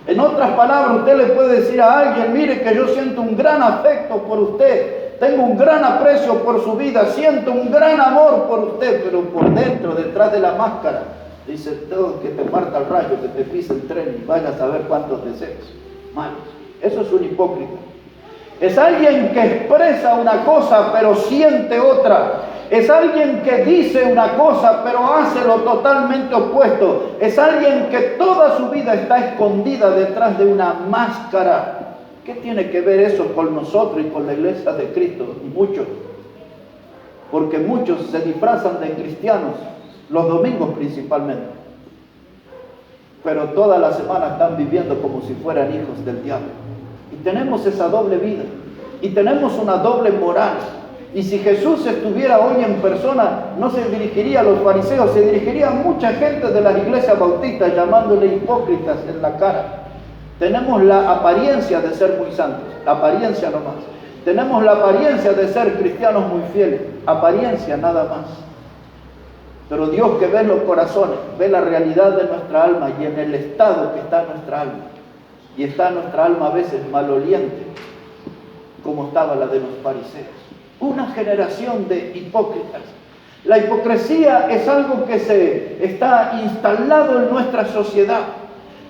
En otras palabras, usted le puede decir a alguien: mire que yo siento un gran afecto por usted, tengo un gran aprecio por su vida, siento un gran amor por usted, pero por dentro, detrás de la máscara, dice: todo que te parta el rayo, que te pise el tren y vayas a ver cuántos deseos malos. Eso es un hipócrita. Es alguien que expresa una cosa, pero siente otra. Es alguien que dice una cosa, pero hace lo totalmente opuesto. Es alguien que toda su vida está escondida detrás de una máscara. ¿Qué tiene que ver eso con nosotros y con la iglesia de Cristo? Mucho. Porque muchos se disfrazan de cristianos, los domingos principalmente. Pero toda la semana están viviendo como si fueran hijos del diablo. Y tenemos esa doble vida. Y tenemos una doble moral. Y si Jesús estuviera hoy en persona, no se dirigiría a los fariseos, se dirigiría a mucha gente de las iglesias bautistas llamándole hipócritas en la cara. Tenemos la apariencia de ser muy santos, la apariencia nomás. Tenemos la apariencia de ser cristianos muy fieles, apariencia nada más. Pero Dios, que ve los corazones, ve la realidad de nuestra alma y en el estado que está nuestra alma. Y está nuestra alma a veces maloliente, como estaba la de los fariseos. Una generación de hipócritas. La hipocresía es algo que se está instalado en nuestra sociedad.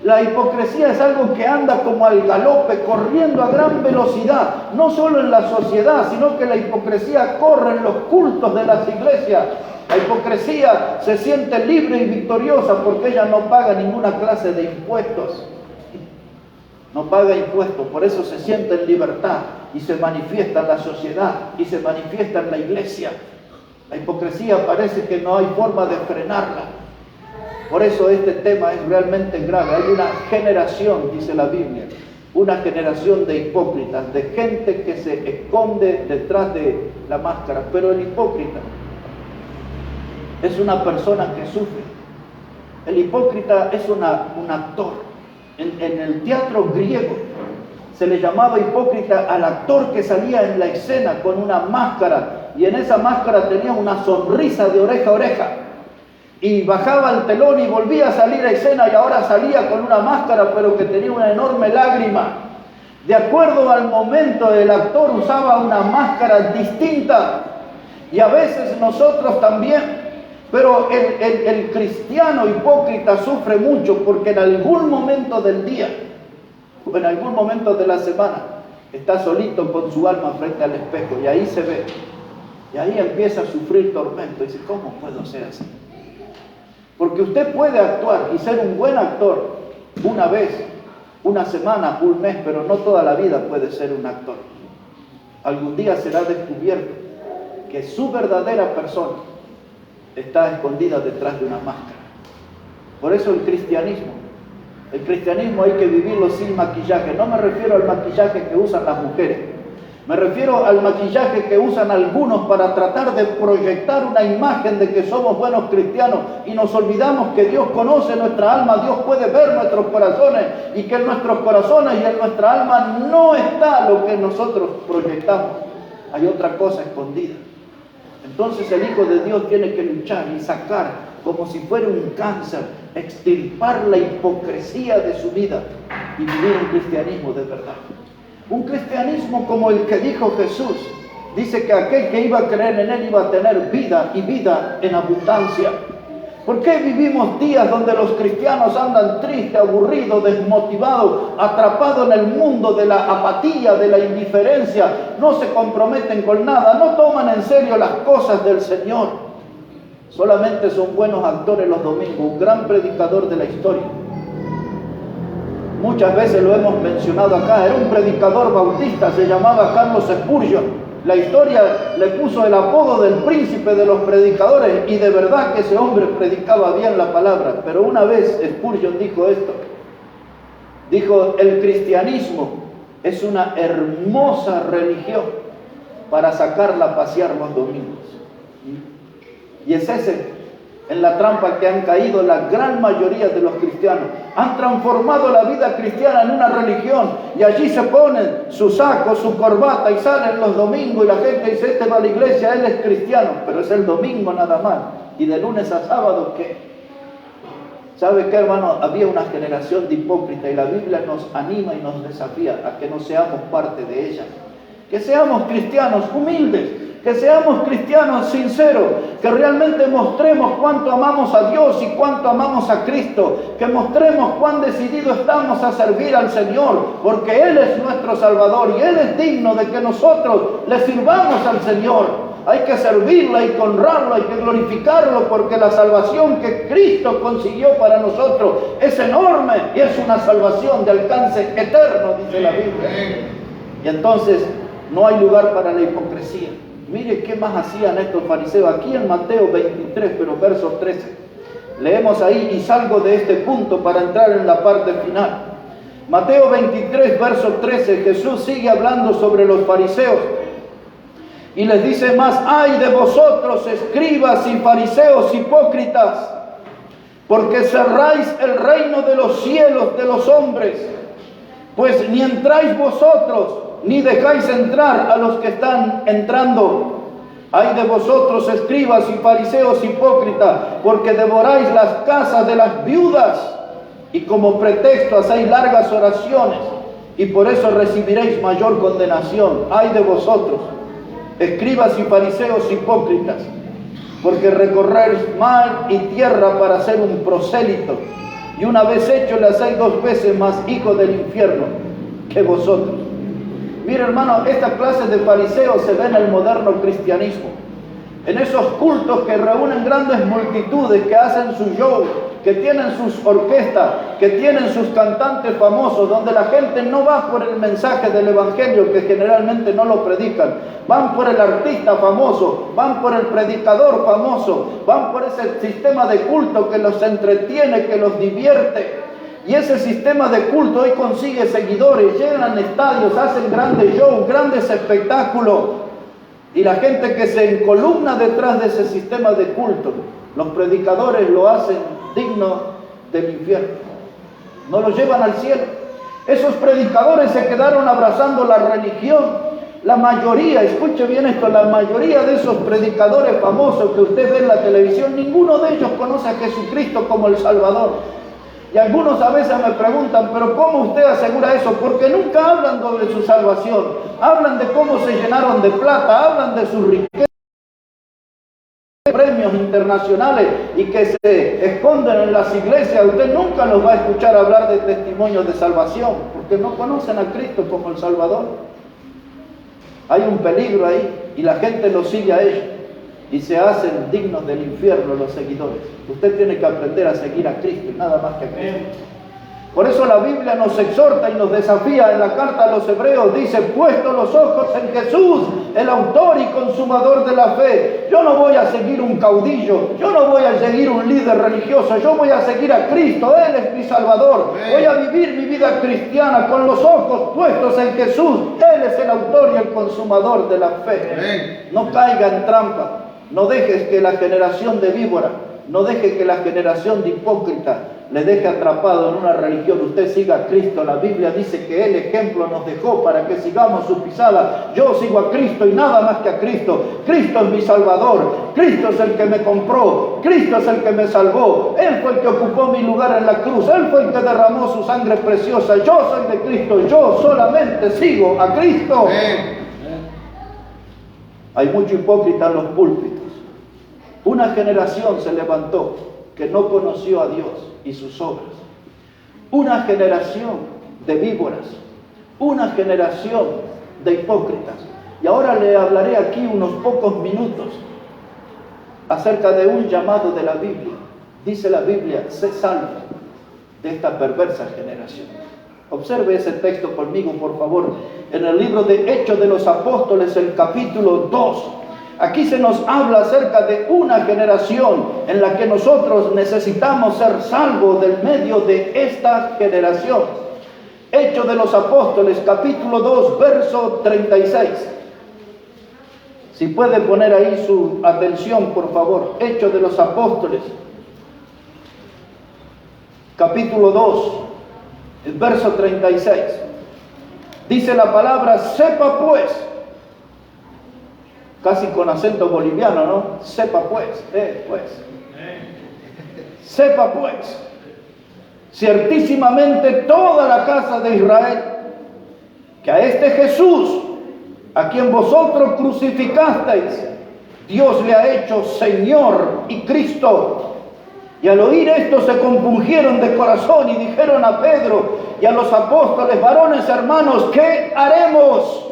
La hipocresía es algo que anda como al galope, corriendo a gran velocidad, no solo en la sociedad, sino que la hipocresía corre en los cultos de las iglesias. La hipocresía se siente libre y victoriosa porque ella no paga ninguna clase de impuestos. No paga impuestos, por eso se siente en libertad y se manifiesta en la sociedad y se manifiesta en la iglesia. La hipocresía parece que no hay forma de frenarla. Por eso este tema es realmente grave. Hay una generación, dice la Biblia, una generación de hipócritas, de gente que se esconde detrás de la máscara. Pero el hipócrita es una persona que sufre. El hipócrita es un actor. En el teatro griego se le llamaba hipócrita al actor que salía en la escena con una máscara, y en esa máscara tenía una sonrisa de oreja a oreja, y bajaba el telón y volvía a salir a escena, y ahora salía con una máscara pero que tenía una enorme lágrima. De acuerdo al momento, el actor usaba una máscara distinta, y a veces nosotros también. Pero el cristiano hipócrita sufre mucho porque en algún momento del día o en algún momento de la semana está solito con su alma frente al espejo, y ahí se ve, y ahí empieza a sufrir tormento. Y dice, ¿cómo puedo ser así? Porque usted puede actuar y ser un buen actor una vez, una semana, un mes, pero no toda la vida puede ser un actor. Algún día será descubierto que su verdadera persona está escondida detrás de una máscara. Por eso el cristianismo hay que vivirlo sin maquillaje. No me refiero al maquillaje que usan las mujeres, me refiero al maquillaje que usan algunos para tratar de proyectar una imagen de que somos buenos cristianos, y nos olvidamos que Dios conoce nuestra alma, Dios puede ver nuestros corazones, y que en nuestros corazones y en nuestra alma no está lo que nosotros proyectamos. Hay otra cosa escondida. Entonces el Hijo de Dios tiene que luchar y sacar, como si fuera un cáncer, extirpar la hipocresía de su vida y vivir un cristianismo de verdad. Un cristianismo como el que dijo Jesús. Dice que aquel que iba a creer en Él iba a tener vida, y vida en abundancia. ¿Por qué vivimos días donde los cristianos andan tristes, aburridos, desmotivados, atrapados en el mundo de la apatía, de la indiferencia? No se comprometen con nada, no toman en serio las cosas del Señor. Solamente son buenos actores los domingos. Un gran predicador de la historia, muchas veces lo hemos mencionado acá, era un predicador bautista, se llamaba Carlos Spurgeon. La historia le puso el apodo del príncipe de los predicadores, y de verdad que ese hombre predicaba bien la palabra. Pero una vez Spurgeon dijo esto, dijo: el cristianismo es una hermosa religión para sacarla a pasear los domingos. Y es ese en la trampa que han caído la gran mayoría de los cristianos. Han transformado la vida cristiana en una religión, y allí se ponen su saco, su corbata, y salen los domingos, y la gente dice: este va a la iglesia, él es cristiano. Pero es el domingo nada más, y de lunes a sábado ¿qué? ¿Sabe qué, hermano? Había una generación de hipócritas, y la Biblia nos anima y nos desafía a que no seamos parte de ella. Que seamos cristianos humildes, que seamos cristianos sinceros, que realmente mostremos cuánto amamos a Dios y cuánto amamos a Cristo, que mostremos cuán decididos estamos a servir al Señor, porque Él es nuestro Salvador y Él es digno de que nosotros le sirvamos al Señor. Hay que servirlo, hay que honrarlo, hay que glorificarlo, porque la salvación que Cristo consiguió para nosotros es enorme y es una salvación de alcance eterno, dice la Biblia. Y entonces no hay lugar para la hipocresía. Mire qué más hacían estos fariseos. Aquí en Mateo 23, pero verso 13. Leemos ahí y salgo de este punto para entrar en la parte final. Mateo 23, verso 13. Jesús sigue hablando sobre los fariseos y les dice más: ¡ay de vosotros, escribas y fariseos hipócritas! Porque cerráis el reino de los cielos de los hombres, pues ni entráis vosotros, ni dejáis entrar a los que están entrando. Ay de vosotros, escribas y fariseos hipócritas, porque devoráis las casas de las viudas, y como pretexto hacéis largas oraciones, y por eso recibiréis mayor condenación. Ay de vosotros, escribas y fariseos hipócritas, porque recorréis mar y tierra para ser un prosélito, y una vez hecho le hacéis 2 veces más hijo del infierno que vosotros. Mire, hermano, esta clase de fariseos se ve en el moderno cristianismo. en esos cultos que reúnen grandes multitudes, que hacen su show, que tienen sus orquestas, que tienen sus cantantes famosos, donde la gente no va por el mensaje del Evangelio, que generalmente no lo predican, van por el artista famoso, van por el predicador famoso, van por ese sistema de culto que los entretiene, que los divierte. Y ese sistema de culto hoy consigue seguidores, llenan estadios, hacen grandes shows, grandes espectáculos. Y la gente que se encolumna detrás de ese sistema de culto, los predicadores lo hacen digno del infierno. No lo llevan al cielo. Esos predicadores se quedaron abrazando la religión. La mayoría, escuche bien esto, la mayoría de esos predicadores famosos que usted ve en la televisión, ninguno de ellos conoce a Jesucristo como el Salvador. Y algunos a veces me preguntan, pero ¿cómo usted asegura eso? Porque nunca hablan sobre su salvación. Hablan de cómo se llenaron de plata, hablan de sus riquezas, premios internacionales y que se esconden en las iglesias. Usted nunca los va a escuchar hablar de testimonios de salvación, porque no conocen a Cristo como el Salvador. Hay un peligro ahí y la gente los sigue a ellos. Y se hacen dignos del infierno los seguidores. Usted tiene que aprender a seguir a Cristo y nada más que a Cristo. Por eso la Biblia nos exhorta y nos desafía en la carta a los Hebreos. Dice, puesto los ojos en Jesús, el autor y consumador de la fe. Yo no voy a seguir un caudillo, yo no voy a seguir un líder religioso, yo voy a seguir a Cristo. Él es mi Salvador. Voy a vivir mi vida cristiana con los ojos puestos en Jesús. Él es el autor y el consumador de la fe. No caiga en trampa. No dejes que la generación de víbora, no deje que la generación de hipócritas le deje atrapado en una religión. Usted siga a Cristo. La Biblia dice que Él ejemplo nos dejó para que sigamos su pisada. Yo sigo a Cristo y nada más que a Cristo. Cristo es mi Salvador. Cristo es el que me compró. Cristo es el que me salvó. Él fue el que ocupó mi lugar en la cruz. Él fue el que derramó su sangre preciosa. Yo soy de Cristo. Yo solamente sigo a Cristo. Hay mucho hipócrita en los púlpitos. Una generación se levantó que no conoció a Dios y sus obras. Una generación de víboras. Una generación de hipócritas. Y ahora le hablaré aquí unos pocos minutos acerca de un llamado de la Biblia. Dice la Biblia, sé salvo de esta perversa generación. Observe ese texto conmigo, por favor. En el libro de Hechos de los Apóstoles, el capítulo 2. Aquí se nos habla acerca de una generación en la que nosotros necesitamos ser salvos del medio de esta generación. Hechos de los Apóstoles, capítulo 2, verso 36. Si puede poner ahí su atención, por favor. Hechos de los Apóstoles, capítulo 2, el verso 36. Dice la palabra, sepa pues, casi con acento boliviano, ¿no? Sepa pues, sepa pues, ciertísimamente toda la casa de Israel, que a este Jesús, a quien vosotros crucificasteis, Dios le ha hecho Señor y Cristo. Y al oír esto se compungieron de corazón y dijeron a Pedro y a los apóstoles, varones hermanos, ¿qué haremos?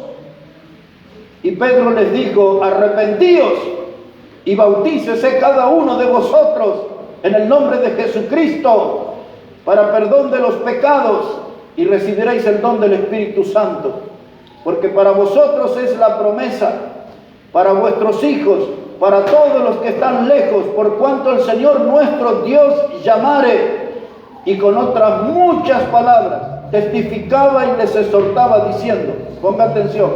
Y Pedro les dijo, arrepentíos y bautícese cada uno de vosotros en el nombre de Jesucristo para perdón de los pecados y recibiréis el don del Espíritu Santo. Porque para vosotros es la promesa, para vuestros hijos, para todos los que están lejos, por cuanto el Señor nuestro Dios llamare. Y con otras muchas palabras testificaba y les exhortaba diciendo, ponga atención,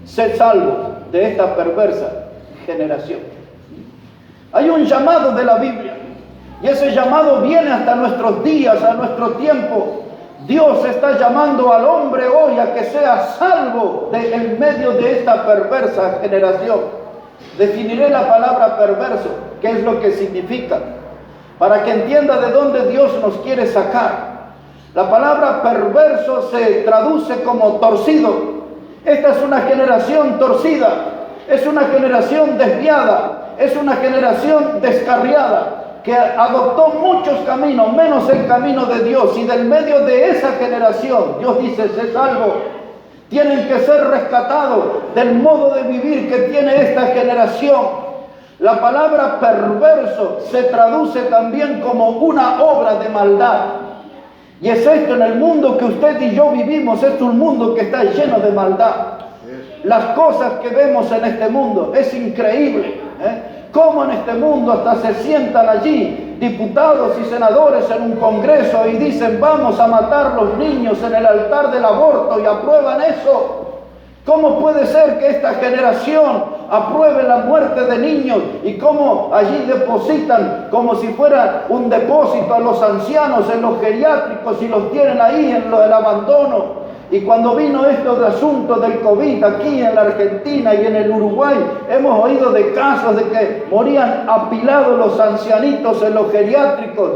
sed salvos de esta perversa generación. Hay un llamado de la Biblia y ese llamado viene hasta nuestros días, a nuestro tiempo. Dios está llamando al hombre hoy a que sea salvo en medio de esta perversa generación. Definiré la palabra perverso, qué es lo que significa, para que entienda de dónde Dios nos quiere sacar. La palabra perverso se traduce como torcido. Esta es una generación torcida, es una generación desviada, es una generación descarriada, que adoptó muchos caminos, menos el camino de Dios. Y del medio de esa generación, Dios dice, sé salvo. Tienen que ser rescatados del modo de vivir que tiene esta generación. La palabra perverso se traduce también como una obra de maldad. Y es esto en el mundo que usted y yo vivimos, es un mundo que está lleno de maldad. Las cosas que vemos en este mundo, es increíble, cómo en este mundo hasta se sientan allí diputados y senadores en un congreso y dicen vamos a matar los niños en el altar del aborto y aprueban eso. ¿Cómo puede ser que esta generación apruebe la muerte de niños y cómo allí depositan como si fuera un depósito a los ancianos en los geriátricos y los tienen ahí en lo del abandono? Y cuando vino esto de asunto del COVID aquí en la Argentina y en el Uruguay, hemos oído de casos de que morían apilados los ancianitos en los geriátricos.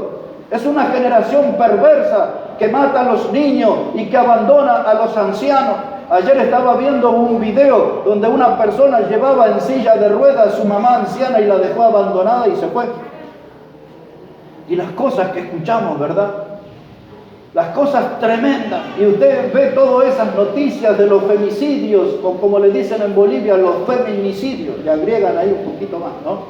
Es una generación perversa que mata a los niños y que abandona a los ancianos. Ayer estaba viendo un video donde una persona llevaba en silla de ruedas a su mamá anciana y la dejó abandonada y se fue. Y las cosas que escuchamos, ¿verdad? Las cosas tremendas. Y usted ve todas esas noticias de los femicidios, o como le dicen en Bolivia, los feminicidios. Le agregan ahí un poquito más, ¿no?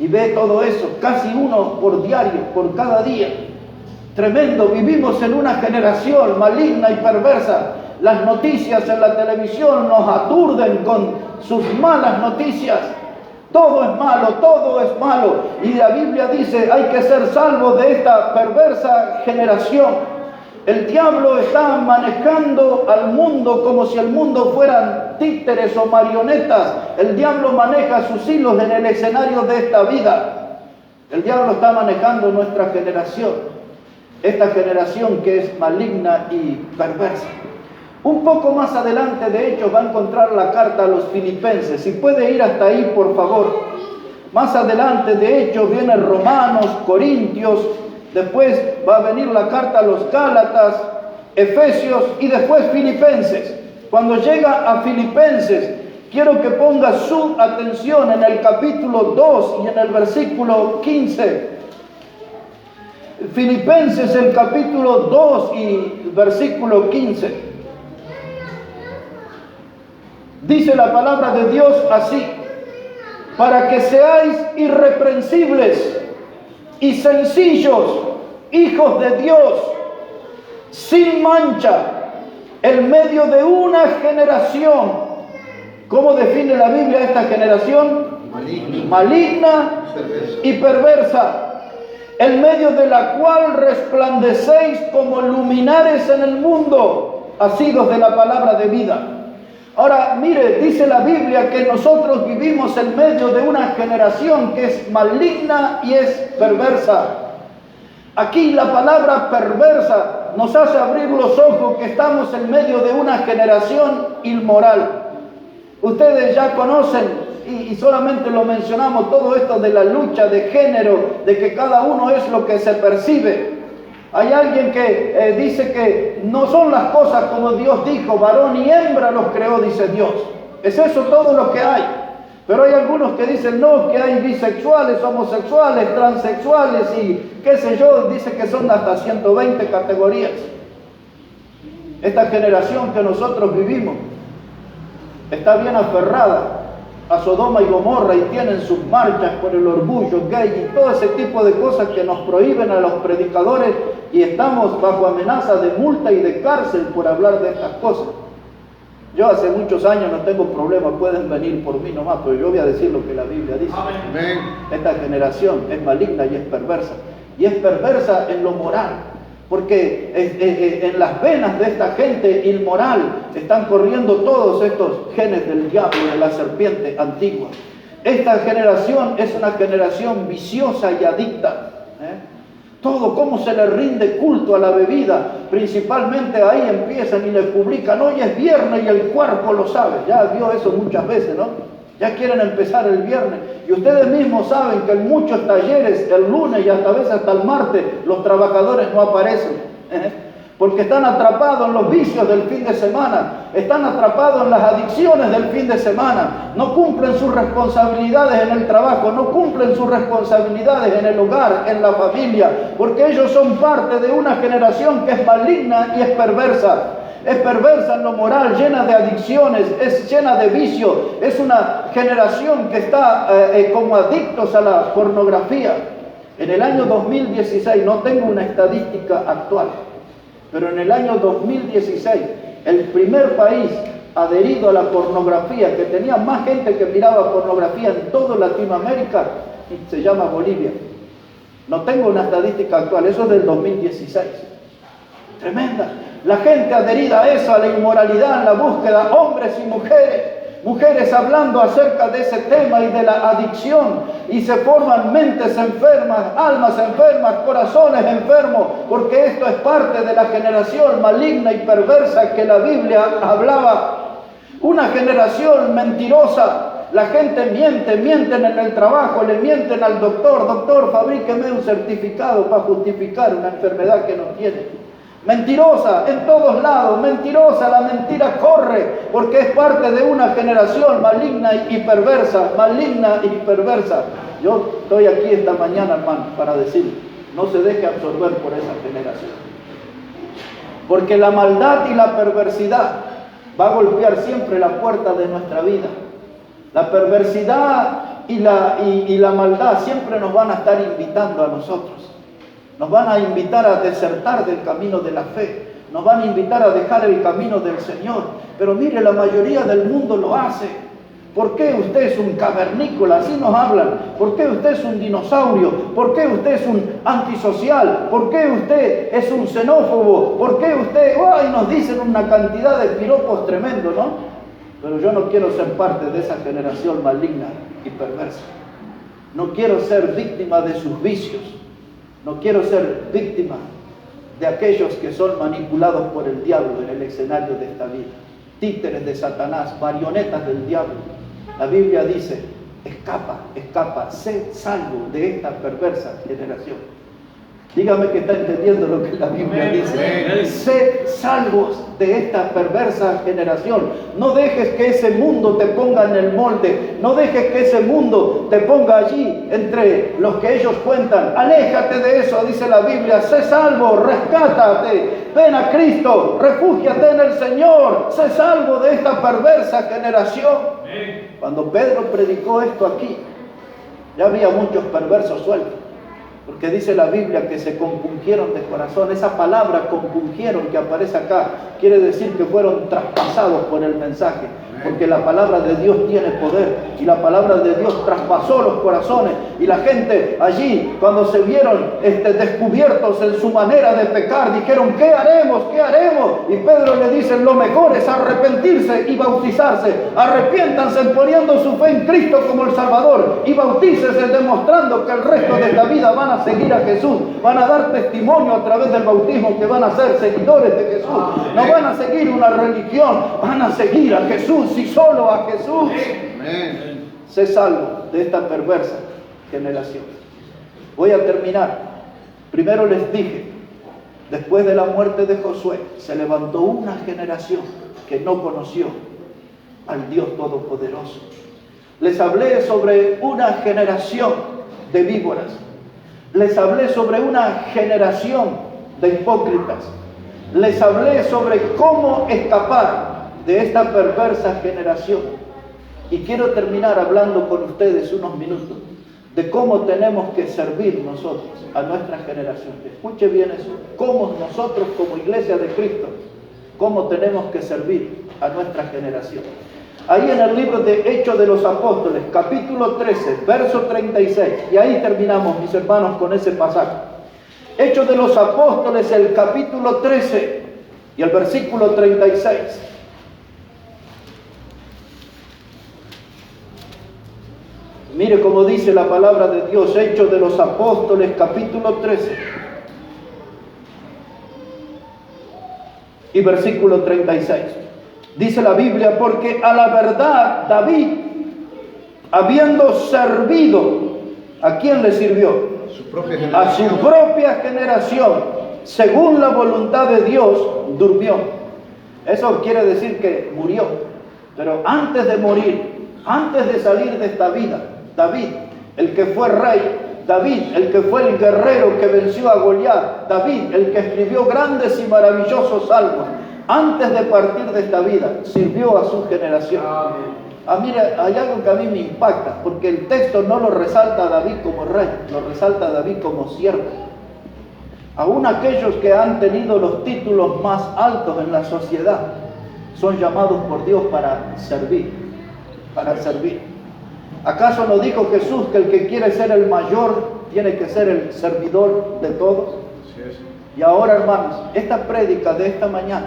Y ve todo eso, casi uno por diario, por cada día. Tremendo. Vivimos en una generación maligna y perversa. Las noticias en la televisión nos aturden con sus malas noticias. Todo es malo, todo es malo. Y la Biblia dice, hay que ser salvos de esta perversa generación. El diablo está manejando al mundo como si el mundo fueran títeres o marionetas. El diablo maneja sus hilos en el escenario de esta vida. El diablo está manejando nuestra generación. Esta generación que es maligna y perversa. Un poco más adelante, de hecho, va a encontrar la carta a los Filipenses. Si puede ir hasta ahí, por favor. Más adelante, de hecho, viene Romanos, Corintios, después va a venir la carta a los Gálatas, Efesios y después Filipenses. Cuando llega a Filipenses, quiero que ponga su atención en el capítulo 2 y en el versículo 15. Filipenses, el capítulo 2 y versículo 15. Dice la palabra de Dios así: para que seáis irreprensibles y sencillos, hijos de Dios, sin mancha, en medio de una generación. ¿Cómo define la Biblia esta generación? Maligna y perversa, en medio de la cual resplandecéis como luminares en el mundo, asidos de la palabra de vida. Ahora, mire, dice la Biblia que nosotros vivimos en medio de una generación que es maligna y es perversa. Aquí la palabra perversa nos hace abrir los ojos que estamos en medio de una generación inmoral. Ustedes ya conocen, y solamente lo mencionamos, todo esto de la lucha de género, de que cada uno es lo que se percibe. Hay alguien que dice que no son las cosas como Dios dijo, varón y hembra los creó, dice Dios. Es eso todo lo que hay. Pero hay algunos que dicen no, que hay bisexuales, homosexuales, transexuales y qué sé yo, dice que son hasta 120 categorías. Esta generación que nosotros vivimos está bien aferrada a Sodoma y Gomorra y tienen sus marchas por el orgullo gay y todo ese tipo de cosas que nos prohíben a los predicadores y estamos bajo amenaza de multa y de cárcel por hablar de estas cosas. Yo hace muchos años no tengo problema, pueden venir por mí nomás, pero yo voy a decir lo que la Biblia dice. Amén. Esta generación es maligna y es perversa. Y es perversa en lo moral, porque en las venas de esta gente inmoral están corriendo todos estos genes del diablo, de la serpiente antigua. Esta generación es una generación viciosa y adicta. Todo, cómo se le rinde culto a la bebida, principalmente ahí empiezan y le publican, hoy es viernes y el cuerpo lo sabe. Ya vio eso muchas veces, ¿no? Ya quieren empezar el viernes. Y ustedes mismos saben que en muchos talleres, el lunes y hasta a veces hasta el martes, los trabajadores no aparecen. Porque están atrapados en los vicios del fin de semana, están atrapados en las adicciones del fin de semana, no cumplen sus responsabilidades en el trabajo, no cumplen sus responsabilidades en el hogar, en la familia, porque ellos son parte de una generación que es maligna y es perversa. es perversa en lo moral, llena de adicciones, es llena de vicio, es una generación que está como adictos a la pornografía. En el año 2016, no tengo una estadística actual, pero en el año 2016, el primer país adherido a la pornografía, que tenía más gente que miraba pornografía en toda Latinoamérica, se llama Bolivia. No tengo una estadística actual, eso es del 2016. Tremenda. La gente adherida a eso, a la inmoralidad, en la búsqueda, hombres y mujeres hablando acerca de ese tema y de la adicción, y se forman mentes enfermas, almas enfermas, corazones enfermos, porque esto es parte de la generación maligna y perversa que la Biblia hablaba. Una generación mentirosa. La gente mienten en el trabajo, le mienten al doctor, fabríqueme un certificado para justificar una enfermedad que no tiene. Mentirosa en todos lados, mentirosa, la mentira corre, porque es parte de una generación maligna y perversa, Yo estoy aquí esta mañana, hermano, para decir, no se deje absorber por esa generación. Porque la maldad y la perversidad va a golpear siempre la puerta de nuestra vida. La perversidad y la maldad siempre nos van a estar invitando a nosotros. Nos van a invitar a desertar del camino de la fe. Nos van a invitar a dejar el camino del Señor. Pero mire, la mayoría del mundo lo hace. ¿Por qué usted es un cavernícola? Así nos hablan. ¿Por qué usted es un dinosaurio? ¿Por qué usted es un antisocial? ¿Por qué usted es un xenófobo? ¿Por qué usted...? ¡Ay! Nos dicen una cantidad de piropos tremendos, ¿no? Pero yo no quiero ser parte de esa generación maligna y perversa. No quiero ser víctima de sus vicios. No quiero ser víctima de aquellos que son manipulados por el diablo en el escenario de esta vida. Títeres de Satanás, marionetas del diablo. La Biblia dice, escapa, sé salvo de esta perversa generación. Dígame que está entendiendo lo que la Biblia dice. Sé salvos de esta perversa generación. No dejes que ese mundo te ponga en el molde. No dejes que ese mundo te ponga allí entre los que ellos cuentan. Aléjate de eso, dice la Biblia. Sé salvo, rescátate. Ven a Cristo, refúgiate en el Señor. Sé salvo de esta perversa generación. Cuando Pedro predicó esto aquí, ya había muchos perversos sueltos. Porque dice la Biblia que se compungieron de corazón. Esa palabra compungieron que aparece acá quiere decir que fueron traspasados por el mensaje. Porque la palabra de Dios tiene poder y la palabra de Dios traspasó los corazones. Y la gente allí, cuando se vieron descubiertos en su manera de pecar, dijeron, ¿qué haremos? ¿Qué haremos? Y Pedro le dice, lo mejor es arrepentirse y bautizarse. Arrepiéntanse poniendo su fe en Cristo como el Salvador y bautícese demostrando que el resto de esta vida van a seguir a Jesús. Van a dar testimonio a través del bautismo que van a ser seguidores de Jesús. No van a seguir una religión, van a seguir a Jesús. Y solo a Jesús. Amén. Sé salvo de esta perversa generación. Voy a terminar. Primero les dije, después de la muerte de Josué, se levantó una generación que no conoció al Dios Todopoderoso. Les hablé sobre una generación de víboras. Les hablé sobre una generación de hipócritas. Les hablé sobre cómo escapar de esta perversa generación. Y quiero terminar hablando con ustedes unos minutos de cómo tenemos que servir nosotros a nuestra generación. Escuche bien eso. Cómo nosotros como Iglesia de Cristo, cómo tenemos que servir a nuestra generación. Ahí en el libro de Hechos de los Apóstoles, capítulo 13, verso 36. Y ahí terminamos, mis hermanos, con ese pasaje. Hechos de los Apóstoles, el capítulo 13 y el versículo 36. Mire cómo dice la palabra de Dios, Hechos de los Apóstoles, capítulo 13 y versículo 36. Dice la Biblia, porque a la verdad David, habiendo servido, ¿a quién le sirvió? A su propia generación, según la voluntad de Dios, durmió. Eso quiere decir que murió. Pero antes de morir, antes de salir de esta vida, David, el que fue rey, David, el que fue el guerrero que venció a Goliat, David, el que escribió grandes y maravillosos salmos, antes de partir de esta vida, sirvió a su generación. Mira, hay algo que a mí me impacta, porque el texto no lo resalta a David como rey, lo resalta a David como siervo. Aún aquellos que han tenido los títulos más altos en la sociedad son llamados por Dios para servir, para servir. ¿Acaso no dijo Jesús que el que quiere ser el mayor tiene que ser el servidor de todos? Y ahora, hermanos, esta prédica de esta mañana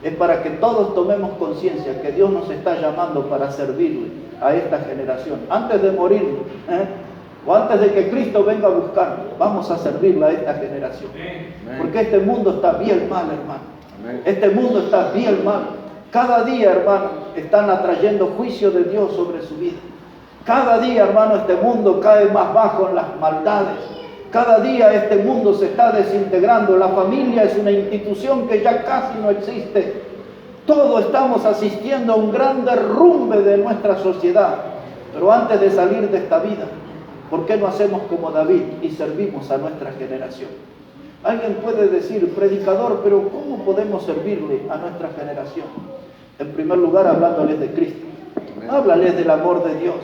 es para que todos tomemos conciencia que Dios nos está llamando para servirle a esta generación. Antes de morir, o antes de que Cristo venga a buscarnos, vamos a servirle a esta generación. Porque este mundo está bien mal, hermano. Este mundo está bien mal. Cada día, hermano, están atrayendo juicio de Dios sobre su vida. Cada día, hermano, este mundo cae más bajo en las maldades. Cada día este mundo se está desintegrando. La familia es una institución que ya casi no existe. Todos estamos asistiendo a un gran derrumbe de nuestra sociedad. Pero antes de salir de esta vida, ¿por qué no hacemos como David y servimos a nuestra generación? Alguien puede decir, predicador, pero ¿cómo podemos servirle a nuestra generación? En primer lugar, hablándoles de Cristo. Háblales del amor de Dios.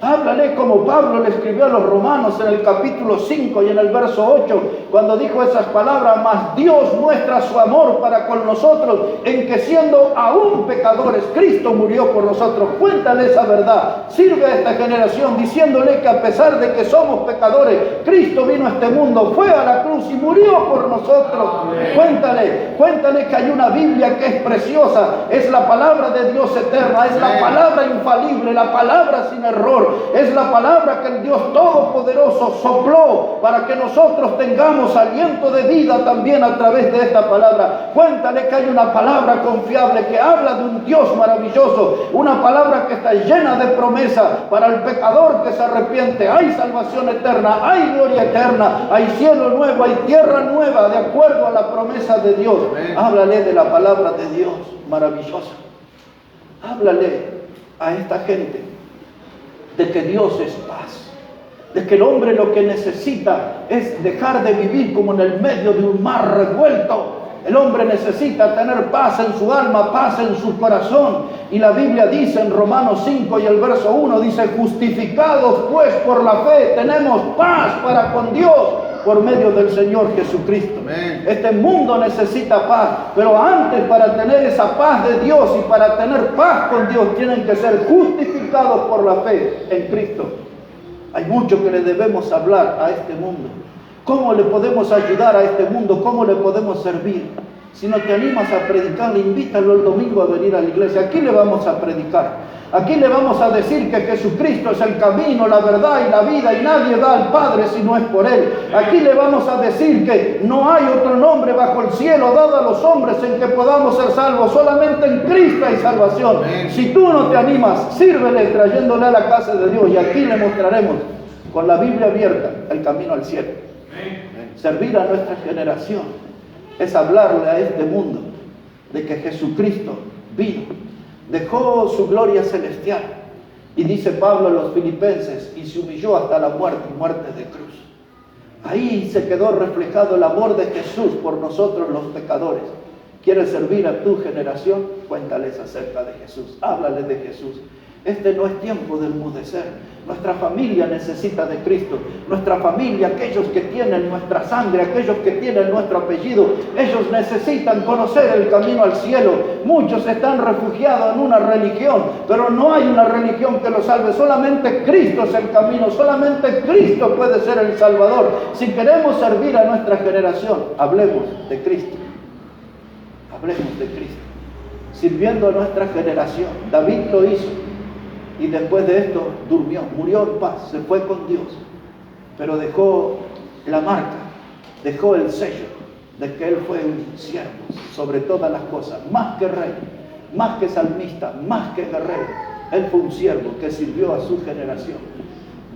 Háblale como Pablo le escribió a los romanos en el capítulo 5 y en el verso 8, cuando dijo esas palabras: mas Dios muestra su amor para con nosotros, en que siendo aún pecadores, Cristo murió por nosotros. Cuéntale esa verdad, sirve a esta generación diciéndole que a pesar de que somos pecadores, Cristo vino a este mundo, fue a la cruz y murió por nosotros. Cuéntale que hay una Biblia que es preciosa, es la palabra de Dios eterna, es la palabra infalible, la palabra sin error. Es la palabra que el Dios Todopoderoso sopló para que nosotros tengamos aliento de vida también a través de esta palabra. Cuéntale que hay una palabra confiable que habla de un Dios maravilloso, una palabra que está llena de promesa para el pecador que se arrepiente. Hay salvación eterna, hay gloria eterna, hay cielo nuevo, hay tierra nueva, de acuerdo a la promesa de Dios. Háblale de la palabra de Dios maravillosa. Háblale a esta gente de que Dios es paz, de que el hombre lo que necesita es dejar de vivir como en el medio de un mar revuelto. El hombre necesita tener paz en su alma, paz en su corazón. Y la Biblia dice en Romanos 5 y el verso 1, dice: justificados pues por la fe, tenemos paz para con Dios por medio del Señor Jesucristo. Amén. Este mundo necesita paz, pero antes, para tener esa paz de Dios y para tener paz con Dios, tienen que ser justificados por la fe en Cristo. Hay mucho que le debemos hablar a este mundo. ¿Cómo le podemos ayudar a este mundo? ¿Cómo le podemos servir? Si no te animas a predicar, invítalo el domingo a venir a la iglesia. Aquí le vamos a predicar. Aquí le vamos a decir que Jesucristo es el camino, la verdad y la vida, y nadie va al Padre si no es por Él. Aquí le vamos a decir que no hay otro nombre bajo el cielo dado a los hombres en que podamos ser salvos. Solamente en Cristo hay salvación. Si tú no te animas, sírvele trayéndole a la casa de Dios, y aquí le mostraremos con la Biblia abierta el camino al cielo. Servir a nuestra generación es hablarle a este mundo de que Jesucristo vino, dejó su gloria celestial, y dice Pablo a los filipenses, y se humilló hasta la muerte, y muerte de cruz. Ahí se quedó reflejado el amor de Jesús por nosotros los pecadores. ¿Quieres servir a tu generación? Cuéntales acerca de Jesús, háblales de Jesús. Este no es tiempo de enmudecer. Nuestra familia necesita de Cristo. Nuestra familia, aquellos que tienen nuestra sangre, aquellos que tienen nuestro apellido, ellos necesitan conocer el camino al cielo. Muchos están refugiados en una religión, pero no hay una religión que los salve. Solamente Cristo es el camino, solamente Cristo puede ser el Salvador. Si queremos servir a nuestra generación, hablemos de Cristo. Hablemos de Cristo. Sirviendo a nuestra generación. David lo hizo. Y después de esto durmió, murió en paz, se fue con Dios. Pero dejó la marca, dejó el sello de que él fue un siervo sobre todas las cosas, más que rey, más que salmista, más que guerrero. Él fue un siervo que sirvió a su generación.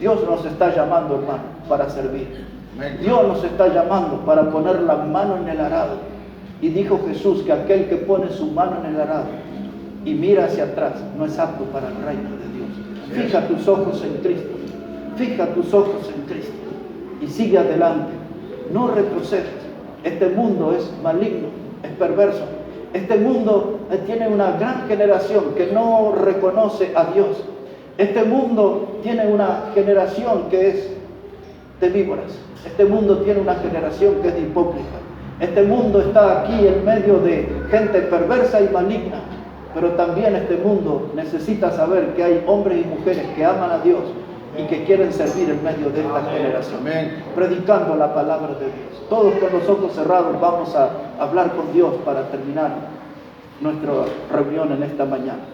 Dios nos está llamando, hermano, para servir. Dios nos está llamando para poner la mano en el arado. Y dijo Jesús que aquel que pone su mano en el arado y mira hacia atrás no es apto para el reino de Dios. Fija tus ojos en Cristo, fija tus ojos en Cristo y sigue adelante, no retrocedas. Este mundo es maligno, es perverso. Este mundo tiene una gran generación que no reconoce a Dios. Este mundo tiene una generación que es de víboras. Este mundo tiene una generación que es de hipócritas. Este mundo está aquí en medio de gente perversa y maligna. Pero también este mundo necesita saber que hay hombres y mujeres que aman a Dios y que quieren servir en medio de esta generación, predicando la palabra de Dios. Todos con los ojos cerrados vamos a hablar con Dios para terminar nuestra reunión en esta mañana.